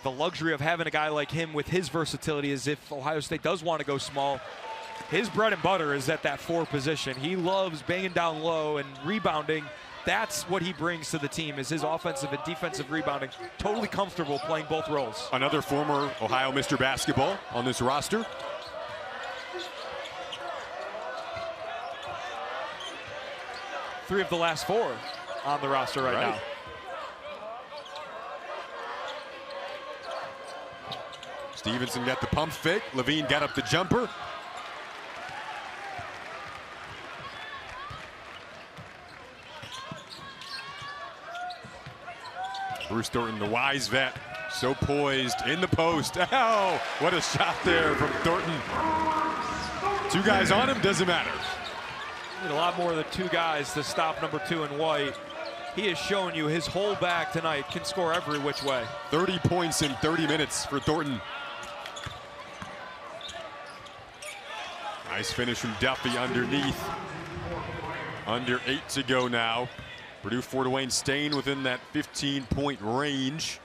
the luxury of having a guy like him with his versatility is if Ohio State does want to go small, his bread and butter is at that 4 position. He loves banging down low and rebounding. That's what he brings to the team, is his offensive and defensive rebounding. Totally comfortable playing both roles. Another former Ohio Mr. Basketball on this roster. Three of the last 4 on the roster right now. Stevenson got the pump fake. Levine got up the jumper. Bruce Thornton, the wise vet, so poised in the post. Ow! What a shot there from Thornton. 2 guys on him, doesn't matter. Need a lot more than 2 guys to stop number 2 in White. He has shown you his whole back tonight can score every which way. 30 points in 30 minutes for Thornton. Nice finish from Duffy underneath. Under 8 to go now. Purdue Fort Wayne staying within that 15-point range.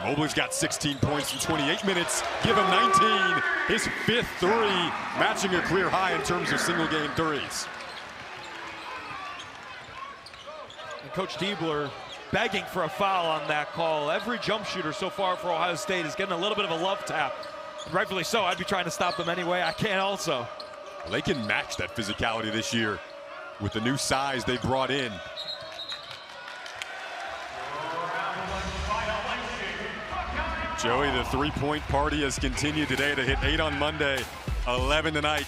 Mobley's got 16 points in 28 minutes. Give him 19. His 5th 3, matching a career high in terms of single-game threes. And Coach Diebler begging for a foul on that call. Every jump shooter so far for Ohio State is getting a little bit of a love tap. Rightfully so. I'd be trying to stop them anyway. I can also. They can match that physicality this year with the new size they brought in. Joey, the 3-point party has continued today to hit 8 on Monday, 11 tonight.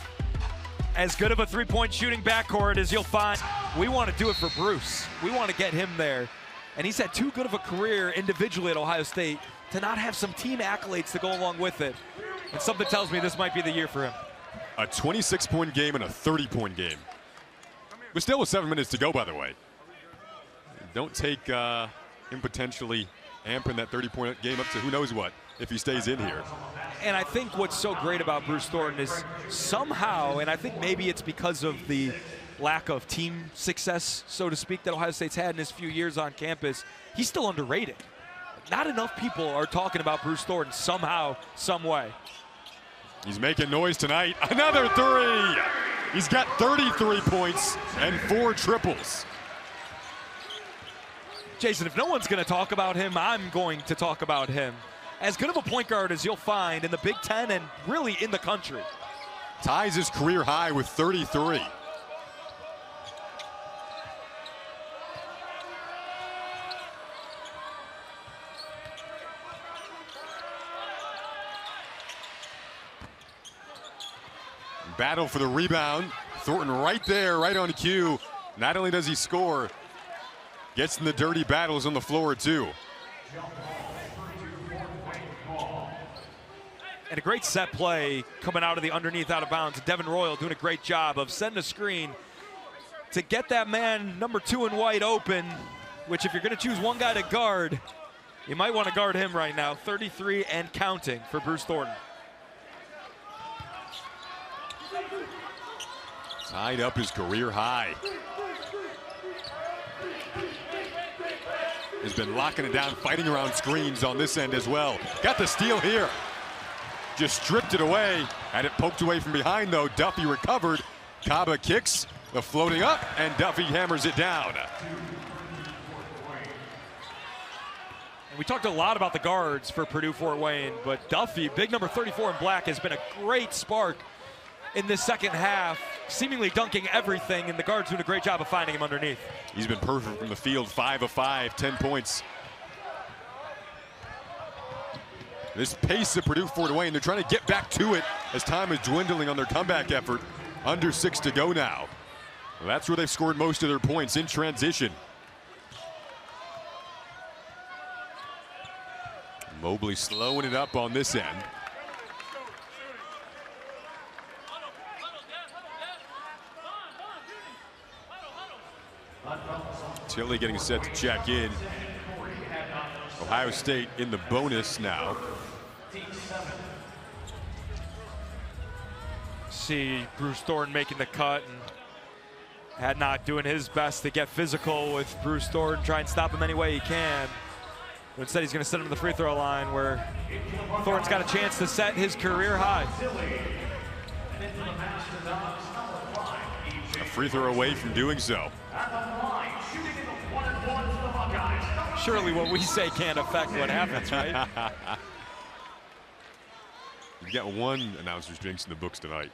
As good of a 3-point shooting backcourt as you'll find. We want to do it for Bruce. We want to get him there. And he's had too good of a career individually at Ohio State to not have some team accolades to go along with it. And something tells me this might be the year for him. A 26-point game and a 30-point game. But still with 7 minutes to go, by the way. Don't take him potentially amping that 30-point game up to who knows what if he stays in here. And I think what's so great about Bruce Thornton is somehow, and I think maybe it's because of the lack of team success, so to speak, that Ohio State's had in his few years on campus, he's still underrated. Not enough people are talking about Bruce Thornton somehow, some way. He's making noise tonight. Another 3. He's got 33 points and 4 triples. Jason, if no one's going to talk about him, I'm going to talk about him. As good of a point guard as you'll find in the Big Ten and really in the country. Ties his career high with 33. Battle for the rebound. Thornton right there, right on cue. Not only does he score, gets in the dirty battles on the floor too. And a great set play coming out of the underneath out of bounds. Devin Royal doing a great job of setting a screen to get that man number 2 in White open, which if you're going to choose one guy to guard, you might want to guard him right now. 33 and counting for Bruce Thornton. Tied up his career high. Has been locking it down, fighting around screens on this end as well. Got the steal here. Just stripped it away. Had it poked away from behind though. Duffy recovered. Kaba kicks, the floating up, and Duffy hammers it down. And we talked a lot about the guards for Purdue Fort Wayne, but Duffy, big number 34 in black, has been a great spark in this second half, seemingly dunking everything, and the guards doing a great job of finding him underneath. He's been perfect from the field, 5 of 5, 10 points. This pace of Purdue Fort Wayne, they're trying to get back to it as time is dwindling on their comeback effort. Under 6 to go now. Well, that's where they've scored most of their points, in transition. Mobley slowing it up on this end. Tilley getting set to check in. Ohio State in the bonus now. See Bruce Thornton making the cut, and Hadnot doing his best to get physical with Bruce Thornton, try and stop him any way he can. But instead he's going to send him to the free throw line where Thornton's got a chance to set his career high. A free throw away from doing so. Surely what we say can't affect what happens, right? You've got one announcer's jinx in the books tonight.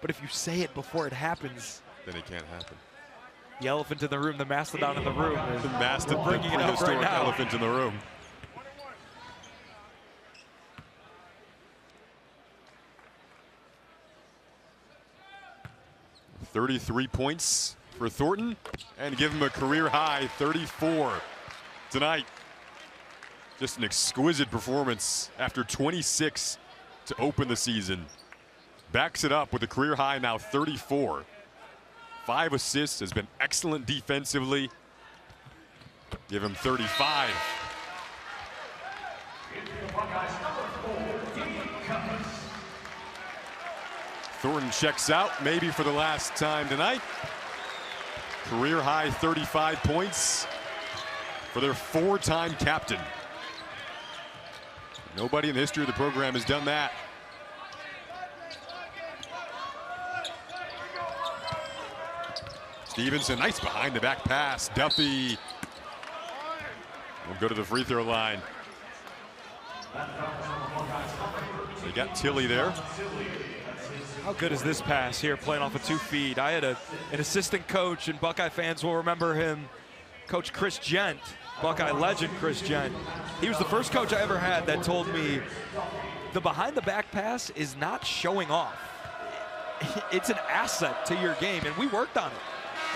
But if you say it before it happens, then it can't happen. The elephant in the room, the mastodon in the room. The mastodon, bringing it up right now. Elephant in the room. "33 points for Thornton, and give him a career high 34 tonight. Just an exquisite performance after 26 to open the season. Backs it up with a career high now 34. 5 assists, has been excellent defensively. Give him 35. Thornton checks out, maybe for the last time tonight. Career high 35 points for their 4-time captain. Nobody in the history of the program has done that. Stevenson, nice behind the back pass. Duffy will go to the free throw line. They got Tilley there. How good is this pass here, playing off of 2 feet? I had an assistant coach, and Buckeye fans will remember him, Coach Chris Gent, Buckeye legend Chris Gent. He was the first coach I ever had that told me the behind the back pass is not showing off. It's an asset to your game, and we worked on it.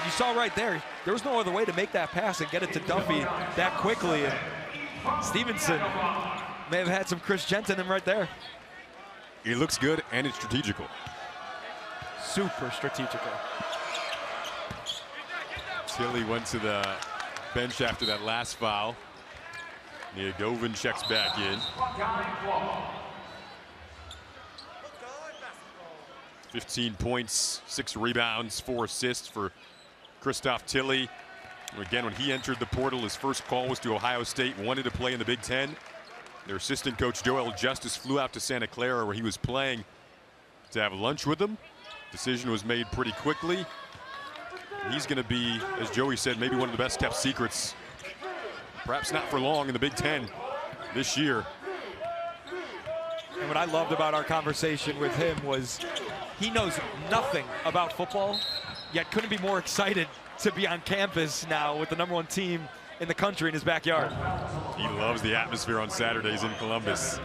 You saw right there, there was no other way to make that pass and get it to Duffy that quickly. And Stevenson may have had some Chris Gent in him right there. He looks good, and it's strategical. Super strategical. Tilley went to the bench after that last foul. Niagovin checks back in. 15 points, 6 rebounds, 4 assists for Christoph Tilley. Again, when he entered the portal, his first call was to Ohio State, wanted to play in the Big Ten. Their assistant coach, Joel Justice, flew out to Santa Clara, where he was playing, to have lunch with them. Decision was made pretty quickly. He's going to be, as Joey said, maybe one of the best kept secrets, perhaps not for long, in the Big Ten this year. And what I loved about our conversation with him was he knows nothing about football, yet couldn't be more excited to be on campus now with the #1 team in the country in his backyard. He loves the atmosphere on Saturdays in Columbus.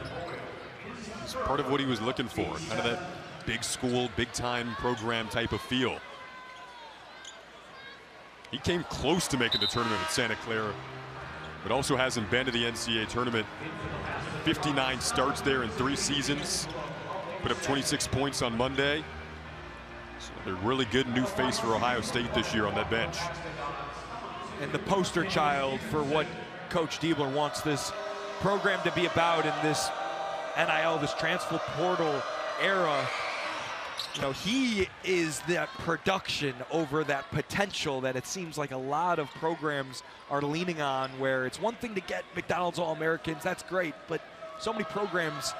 It's part of what he was looking for, kind of that big school, big time program type of feel. He came close to making the tournament at Santa Clara, but also hasn't been to the NCAA tournament. 59 starts there in 3 seasons. Put up 26 points on Monday. So they're really good new face for Ohio State this year on that bench. And the poster child for what Coach Diebler wants this program to be about in this NIL, this transfer portal era. You know, he is that production over that potential that it seems like a lot of programs are leaning on, where it's one thing to get McDonald's All-Americans, that's great, but so many programs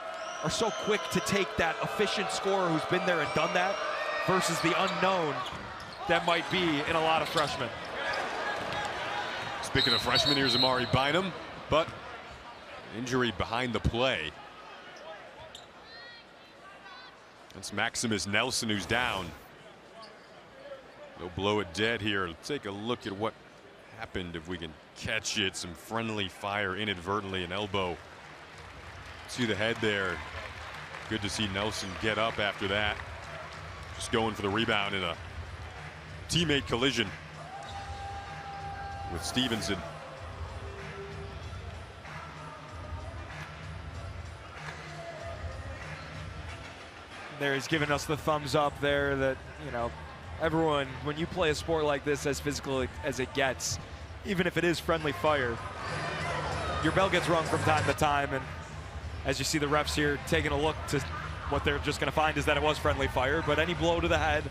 are so quick to take that efficient scorer who's been there and done that versus the unknown that might be in a lot of freshmen. Speaking of freshmen, here's Amari Bynum, but injury behind the play. That's Maximus Nelson who's down. They'll blow it dead here. Let's take a look at what happened, if we can catch it. Some friendly fire inadvertently, an elbow to the head there. Good to see Nelson get up after that. Just going for the rebound in a teammate collision with Stevenson. There, he's giving us the thumbs up there that, you know, Everyone, when you play a sport like this, as physical as it gets, even if it is friendly fire, your bell gets rung from time to time. And as you see the refs here taking a look, to what they're just going to find is that it was friendly fire. But any blow to the head,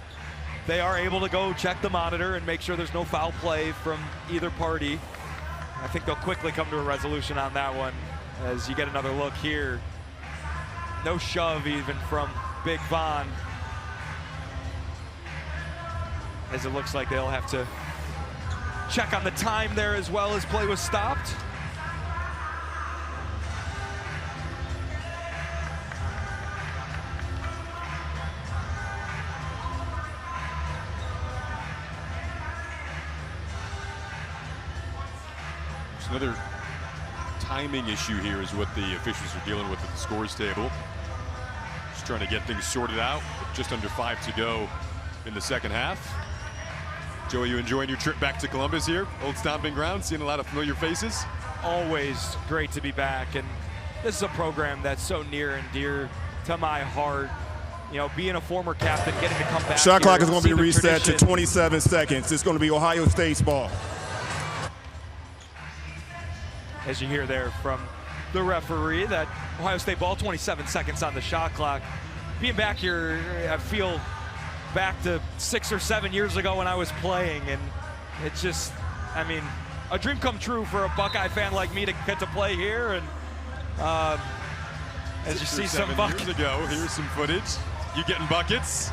they are able to go check the monitor and make sure there's no foul play from either party. I think they'll quickly come to a resolution on that one as you get another look here. No shove even from Big Von, as it looks like they'll have to check on the time there as well, as play was stopped. Another timing issue here is what the officials are dealing with at the scores table. Just trying to get things sorted out with just under 5 to go in the second half. Joey, you enjoying your trip back to Columbus here? Old stomping ground, seeing a lot of familiar faces? Always great to be back, and this is a program that's so near and dear to my heart. You know, being a former captain, getting to come back. Shot clock is going to be reset to 27 seconds. It's going to be Ohio State's ball. As you hear there from the referee, that Ohio State ball, 27 seconds on the shot clock. Being back here, I feel back to 6 or 7 years ago when I was playing, and it's just, I mean, a dream come true for a Buckeye fan like me to get to play here. And as you see some buckets years ago, here's some footage. You getting buckets?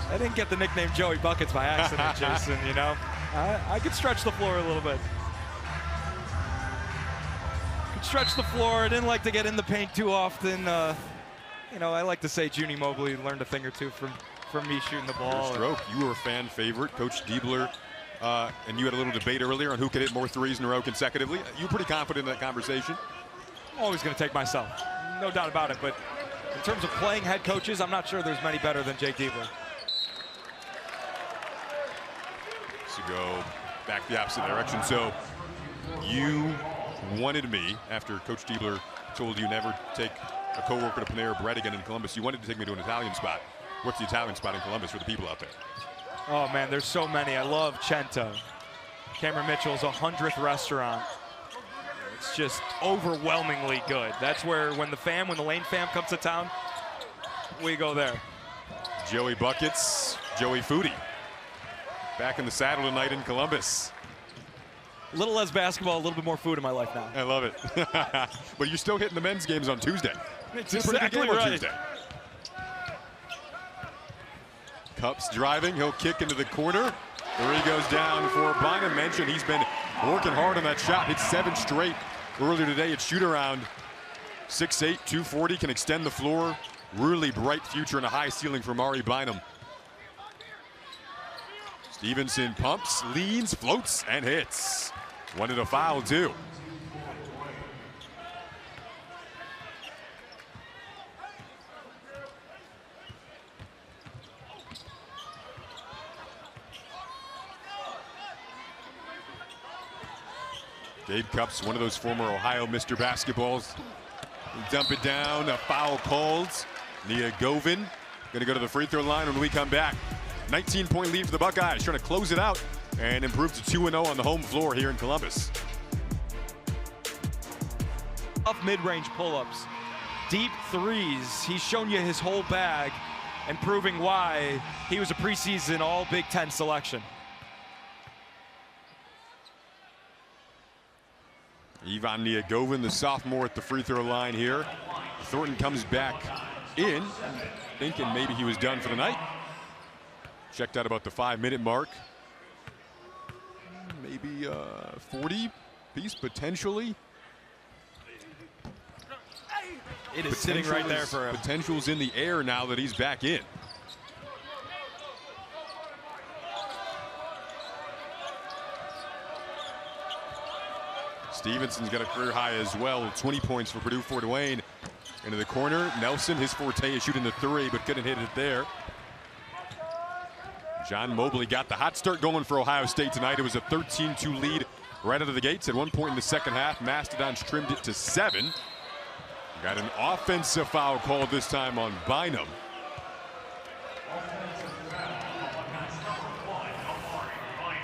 I didn't get the nickname Joey Buckets by accident, Jason. You know, I could stretch the floor a little bit. Stretch the floor. I didn't like to get in the paint too often. You know, I like to say Junie Mobley learned a thing or two from me shooting the ball. Your stroke. You were a fan favorite, Coach Diebler, and you had a little debate earlier on who could hit more threes in a row consecutively. You were pretty confident in that conversation? I'm always going to take myself, no doubt about it. But in terms of playing head coaches, I'm not sure there's many better than Jake Diebler. To go back the opposite direction. So you wanted me, after Coach Diebler told you never take a coworker to Panera Bread again in Columbus, you wanted to take me to an Italian spot. What's the Italian spot in Columbus for the people out there? Oh man, there's so many. I love Cento. Cameron Mitchell's 100th restaurant. It's just overwhelmingly good. That's where when the Lane fam comes to town, we go there. Joey Buckets, Joey Foodie, back in the saddle tonight in Columbus. A little less basketball, a little bit more food in my life now. I love it. But you're still hitting the men's games on Tuesday. It's a pretty good game right. on Tuesday. Cups driving, he'll kick into the corner. Three goes down for Bynum. Mentioned he's been working hard on that shot. Hit 7 straight earlier today at shoot around. 6'8", 240, can extend the floor. Really bright future and a high ceiling for Mari Bynum. Stevenson pumps, leans, floats, and hits. Wanted a foul, too. Gabe Cupps, one of those former Ohio Mr. Basketballs. Dump it down, a foul called. Nia Govin gonna go to the free throw line when we come back. 19-point lead for the Buckeyes, trying to close it out and improve to 2-0 on the home floor here in Columbus. Up mid-range pull-ups, deep threes. He's shown you his whole bag and proving why he was a preseason all Big Ten selection. Ivan Niagovin, the sophomore, at the free throw line here. Thornton comes back in, thinking maybe he was done for the night. Checked out about the 5-minute mark. Maybe 40 piece potentially. It is sitting right there for him. Potential's in the air now that he's back in. Stevenson's got a career high as well, 20 points for Purdue Fort Wayne. Into the corner, Nelson, his forte is shooting the 3, but couldn't hit it there. John Mobley got the hot start going for Ohio State tonight. It was a 13-2 lead right out of the gates. At one point in the second half, Mastodons trimmed it to 7. Got an offensive foul called this time on Bynum.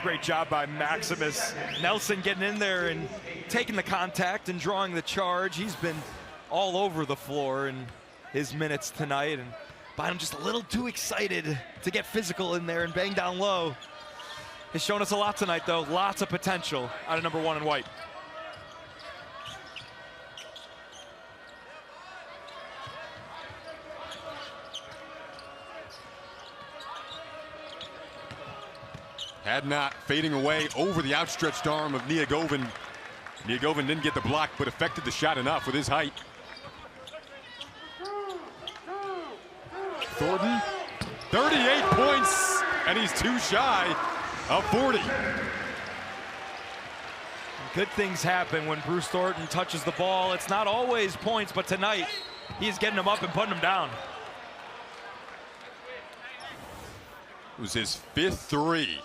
Great job by Maximus Nelson getting in there and taking the contact and drawing the charge. He's been all over the floor in his minutes tonight, and Bynum just a little too excited to get physical in there and bang down low. He's shown us a lot tonight, though. Lots of potential out of number 1 in white. Had not fading away over the outstretched arm of Niegovan. Niegovan didn't get the block, but affected the shot enough with his height. Thornton, 38 points, and he's too shy of 40. Good things happen when Bruce Thornton touches the ball. It's not always points, but tonight he's getting them up and putting them down. It was his 5th three.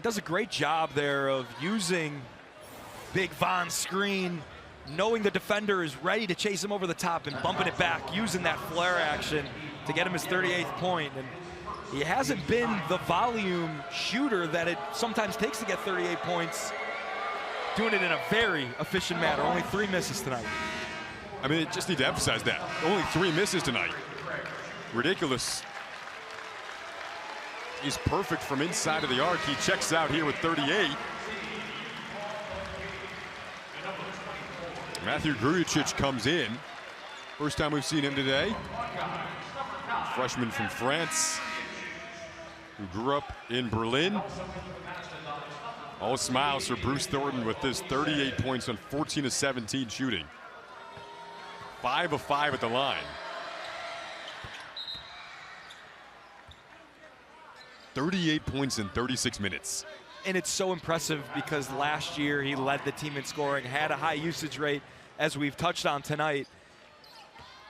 Does a great job there of using Big Von's screen, knowing the defender is ready to chase him over the top and bumping it back, using that flare action to get him his 38th point. And he hasn't been the volume shooter that it sometimes takes to get 38 points, doing it in a very efficient manner. Only 3 misses tonight. I mean, just need to emphasize that. Only 3 misses tonight. Ridiculous. He's perfect from inside of the arc. He checks out here with 38. Matthew Grujicic comes in. First time we've seen him today. Freshman from France, who grew up in Berlin. All smiles for Bruce Thornton with this 38 points on 14 of 17 shooting. 5 of 5 at the line. 38 points in 36 minutes. And it's so impressive because last year he led the team in scoring, had a high usage rate, as we've touched on tonight.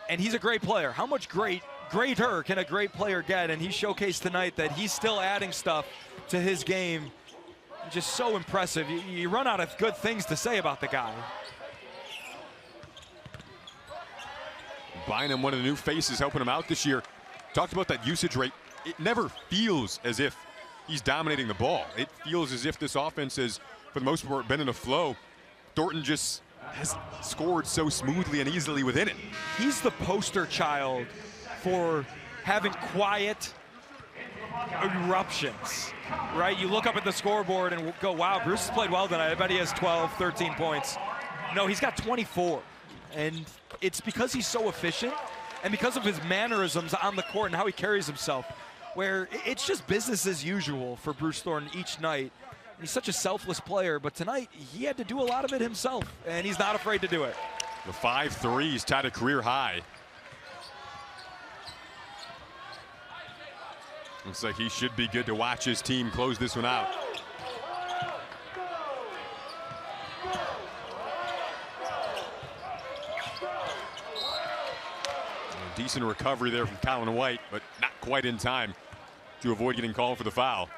And he's a great player. How much greater can a great player get? And he showcased tonight that he's still adding stuff to his game. Just so impressive. You run out of good things to say about the guy. Bynum, one of the new faces helping him out this year. Talked about that usage rate. It never feels as if he's dominating the ball. It feels as if this offense has, for the most part, been in a flow. Thornton just has scored so smoothly and easily within it. He's the poster child for having quiet eruptions, right? You look up at the scoreboard and go, wow, Bruce has played well tonight. I bet he has 12, 13 points. No, he's got 24. And it's because he's so efficient and because of his mannerisms on the court and how he carries himself, where it's just business as usual for Bruce Thornton each night. He's such a selfless player, but tonight he had to do a lot of it himself, and he's not afraid to do it. The 5 threes tied a career high. Looks like he should be good to watch his team close this one out. Decent recovery there from Colin White, but not quite in time to avoid getting called for the foul.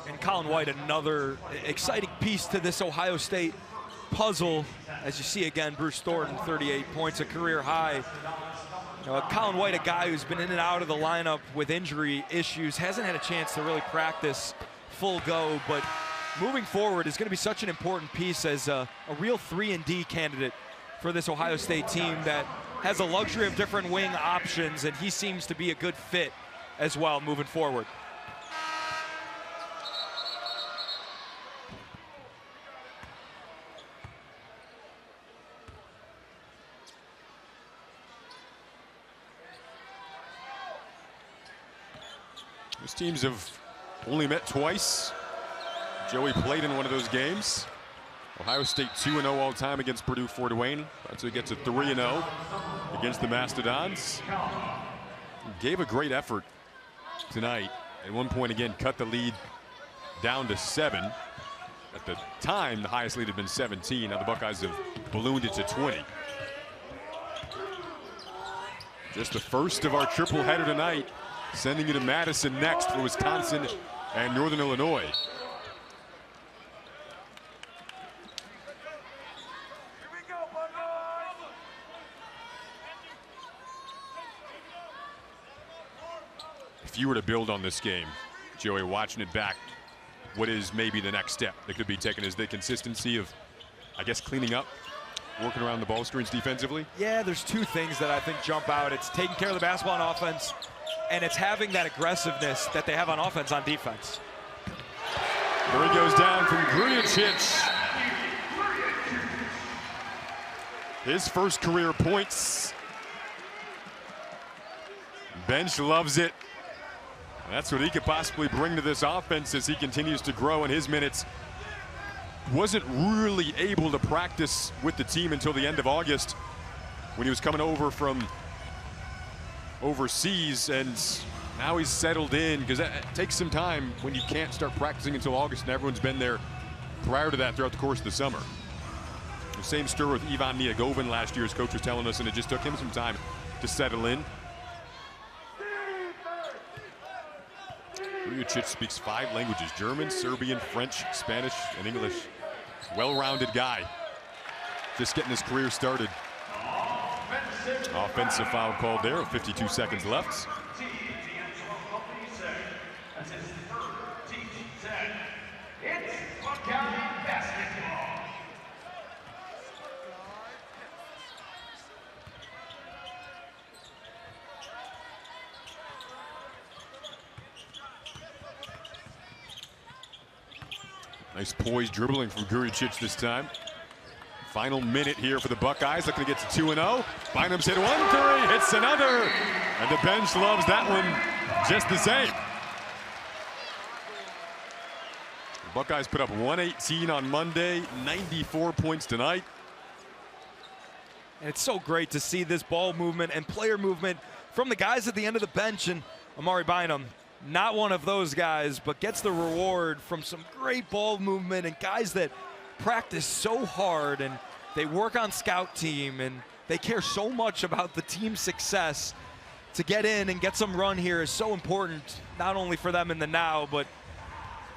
And Colin White, another exciting piece to this Ohio State puzzle. As you see again, Bruce Thornton, 38 points, a career high. Colin White, a guy who's been in and out of the lineup with injury issues, hasn't had a chance to really practice full go, but moving forward is going to be such an important piece as a real 3-and-D candidate for this Ohio State team that has a luxury of different wing options, and he seems to be a good fit as well moving forward. These teams have only met twice. Joey played in one of those games. Ohio State 2-0 all time against Purdue Fort Wayne. So he gets a 3-0 against the Mastodons. Gave a great effort tonight. At one point again, cut the lead down to 7. At the time, the highest lead had been 17. Now the Buckeyes have ballooned it to 20. Just the first of our triple header tonight. Sending you to Madison next for Wisconsin and Northern Illinois. if you were to build on this game, Joey, watching it back, what is maybe the next step that could be taken? Is the consistency of, I guess, cleaning up, working around the ball screens defensively? Yeah, there's two things that I think jump out. It's taking care of the basketball on offense, and it's having that aggressiveness that they have on offense on defense. Three goes down from Grujicic. His first career points. Bench loves it. That's what he could possibly bring to this offense as he continues to grow in his minutes. Wasn't really able to practice with the team until the end of August when he was coming over from overseas, and now he's settled in, because that takes some time when you can't start practicing until August and everyone's been there prior to that throughout the course of the summer. The same story with Ivan Niagovin last year, as coach was telling us, and it just took him some time to settle in. Grujicic speaks 5 languages: German, Serbian, French, Spanish, and English. Well-rounded guy. Just getting his career started. Offensive foul called there with 52 seconds left. Nice poised dribbling from Grujicic this time. Final minute here for the Buckeyes, looking to get to 2-0. Bynum's hit 1-3, hits another, and the bench loves that one just the same. The Buckeyes put up 118 on Monday, 94 points tonight. And it's so great to see this ball movement and player movement from the guys at the end of the bench, and Amari Bynum, not one of those guys, but gets the reward from some great ball movement and guys that practice so hard and they work on scout team and they care so much about the team's success. To get in and get some run here is so important, not only for them in the now, but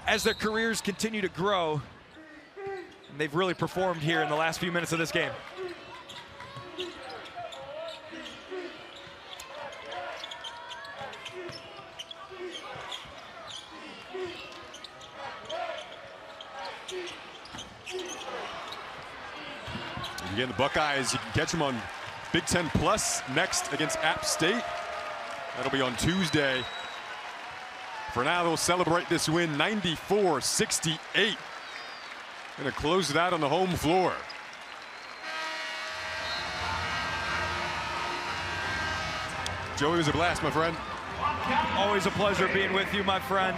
as their careers continue to grow. And they've really performed here in the last few minutes of this game. Again, the Buckeyes, you can catch them on Big Ten Plus next against App State. That'll be on Tuesday. For now, they'll celebrate this win, 94-68. Gonna close it out on the home floor. Joey, it was a blast, my friend. Always a pleasure being with you, my friend.